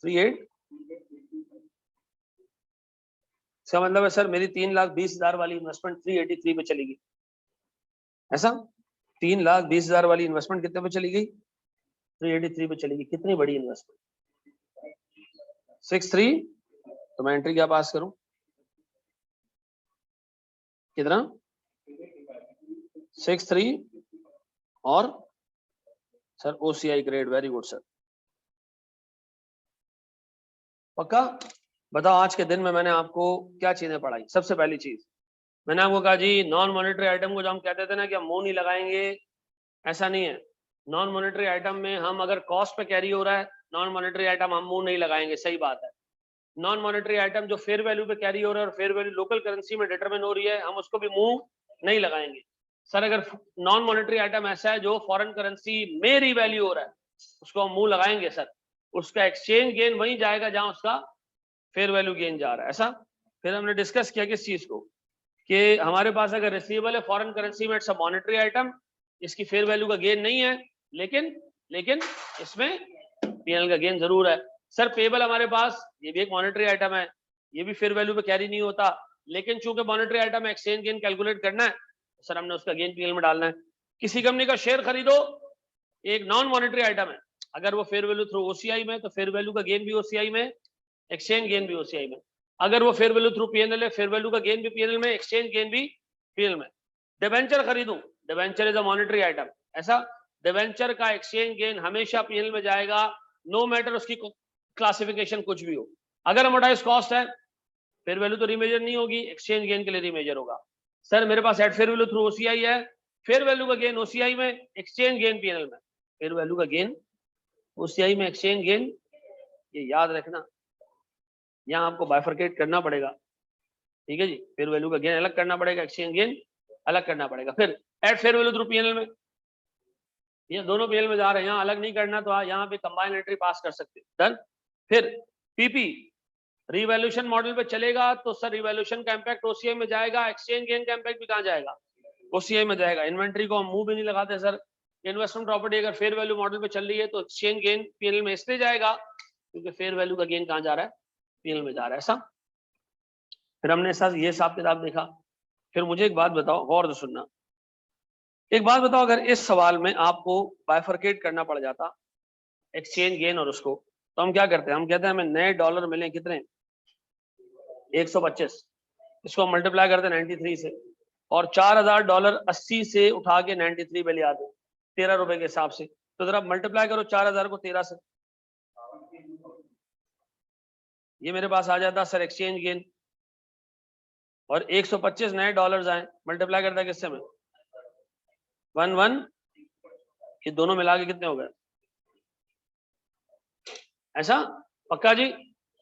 38। इसका मतलब है सर मेरी 3,20,000 वाली इन्वेस्टमेंट 383 पे चली गई, ऐसा। 3,20,000 वाली इन्वेस्टमेंट कितने पे चली गई? 383 पे चली गई। कितनी बड़ी इन्वेस्टमेंट? 63। तो मैं एंट्री क्या पास करूं? कितना? 63 और sir OCI grade, very good sir. पक्का? बताओ आज के दिन में मैंने आपको क्या चीजें पढ़ाई। सबसे पहली चीज मैंने आपको कहा जी, नॉन मॉनेटरी आइटम को जो हम कहते थे ना कि हम मुंह नहीं लगाएंगे, ऐसा नहीं है। नॉन मॉनेटरी आइटम में हम अगर कॉस्ट पे कैरी हो रहा है, नॉन मॉनेटरी आइटम हम मुंह नहीं लगाएंगे, सही बात है। नॉन मॉनेटरी आइटम जो फेयर वैल्यू पे कैरी हो रहा है और फेयर वैल्यू लोकल करेंसी में डिटरमिन हो रही है, हम उसको भी मुंह नहीं लगाएंगे। सर अगर नॉन मॉनेटरी आइटम ऐसा है जो फॉरेन करेंसी में रीवैल्यू हो रहा है, उसको हम मुंह लगाएंगे सर। उसका एक्सचेंज गेन वहीं जाएगा जहां उसका फेयर वैल्यू गेन जा रहा है, ऐसा। फिर हमने डिस्कस किया किस चीज को, कि हमारे पास अगर रिसीवेबल है फॉरेन करेंसी में, इट्स अ मॉनेटरी आइटम, इसकी फेयर वैल्यू का गेन नहीं है, लेकिन इसमें पीएनएल का गेन जरूर है। सर पेबल हमारे पास, ये भी एक मॉनेटरी आइटम है, ये भी फेयर वैल्यू पे कैरी नहीं होता, लेकिन चूंकि मॉनेटरी आइटम है, एक्सचेंज गेन कैलकुलेट करना है, सर हमने उसका गेन पीएनएल में डालना है। किसी कंपनी का शेयर खरीदो, एक नॉन मॉनेटरी आइटम है, अगर वो फेयर वैल्यू थ्रू OCI में, तो फेयर वैल्यू का गेन भी OCI में, एक्सचेंज गेन भी OCI में। अगर वो फेयर वैल्यू थ्रू पीएनएल है, फेयर वैल्यू का गेन भी पीएनएल में, एक्सचेंज गेन भी पीएनएल में। डिबेंचर खरीदूं, debenture is a monetary item, ऐसा। डिबेंचर का एक्सचेंज गेन हमेशा पीएनएल में जाएगा, नो मैटर उसकी क्लासिफिकेशन कुछ भी हो। अगर अमोर्टाइज कॉस्ट है, फेयर वैल्यू तो रीमेजर नहीं होगी, एक्सचेंज गेन के लिए रीमेजर होगा। सर मेरे पास at fair value through OCI है, फेयर वैल्यू का गेन OCI में, एक्सचेंज गेन पीएनएल में। फेयर वैल्यू का गेन OCI में, एक्सचेंज गेन, ये याद रखना, यहाँ आपको बाइफरकेट करना पड़ेगा, ठीक है जी। फेयर वैल्यू का गेन अलग करना पड़ेगा, एक्सचेंज गेन अलग करना पड़ेगा। फिर eight fair value through PNL में, ये दोनों पीएनएल में जा रहे हैं, यहाँ अलग नहीं करना, तो यहाँ पे कंबाइन एंट्री पास कर सकते हैं, डन। फिर पीपी रिवैल्यूएशन मॉडल पे चलेगा, तो सर रिवैल्यूएशन का इंपैक्ट OCI में जाएगा, एक्सचेंज गेन का इंपैक्ट भी कहाँ जाएगा, OCI में जाएगा। इन्वेंट्री को हम मुंह भी नहीं लगाते सर। इन्वेस्टमेंट प्रॉपर्टी अगर फेयर वैल्यू मॉडल पे चल रही है, तो एक्सचेंज गेन पीएनएल में इसलिए जाएगा क्योंकि फेयर वैल्यू का गेन कहाँ जा रहा है, पीएनएल में जा रहा है, ऐसा। फिर हमने सर ये हिसाब किताब देखा। फिर मुझे एक बात बताओ, गौर से सुनना, एक बात बताओ, अगर इस सवाल में आपको बाइफरकेट करना पड़ जाता एक्सचेंज गेन और उसको, तो हम क्या करते हैं, हम कहते हैं हमें नए डॉलर मिले कितने, 125, इसको हम मल्टीप्लाई करते हैं 93 से, और $4000 80 से उठा के 93 पे ले आते 13 रुपए के हिसाब से। तो जरा मल्टीप्लाई करो 4000 को 13 से, ये मेरे पास आ जाता सर एक्सचेंज गेन, और 125 नए डॉलर्स आए, मल्टीप्लाई करता किससे में, 11, ये दोनों मिला के कितने हो गए, ऐसा। पक्का जी,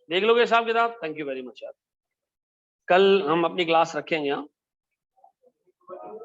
देख लोगे हिसाब किताब। थैंक यू वेरी मच यार, कल हम अपनी क्लास रखेंगे।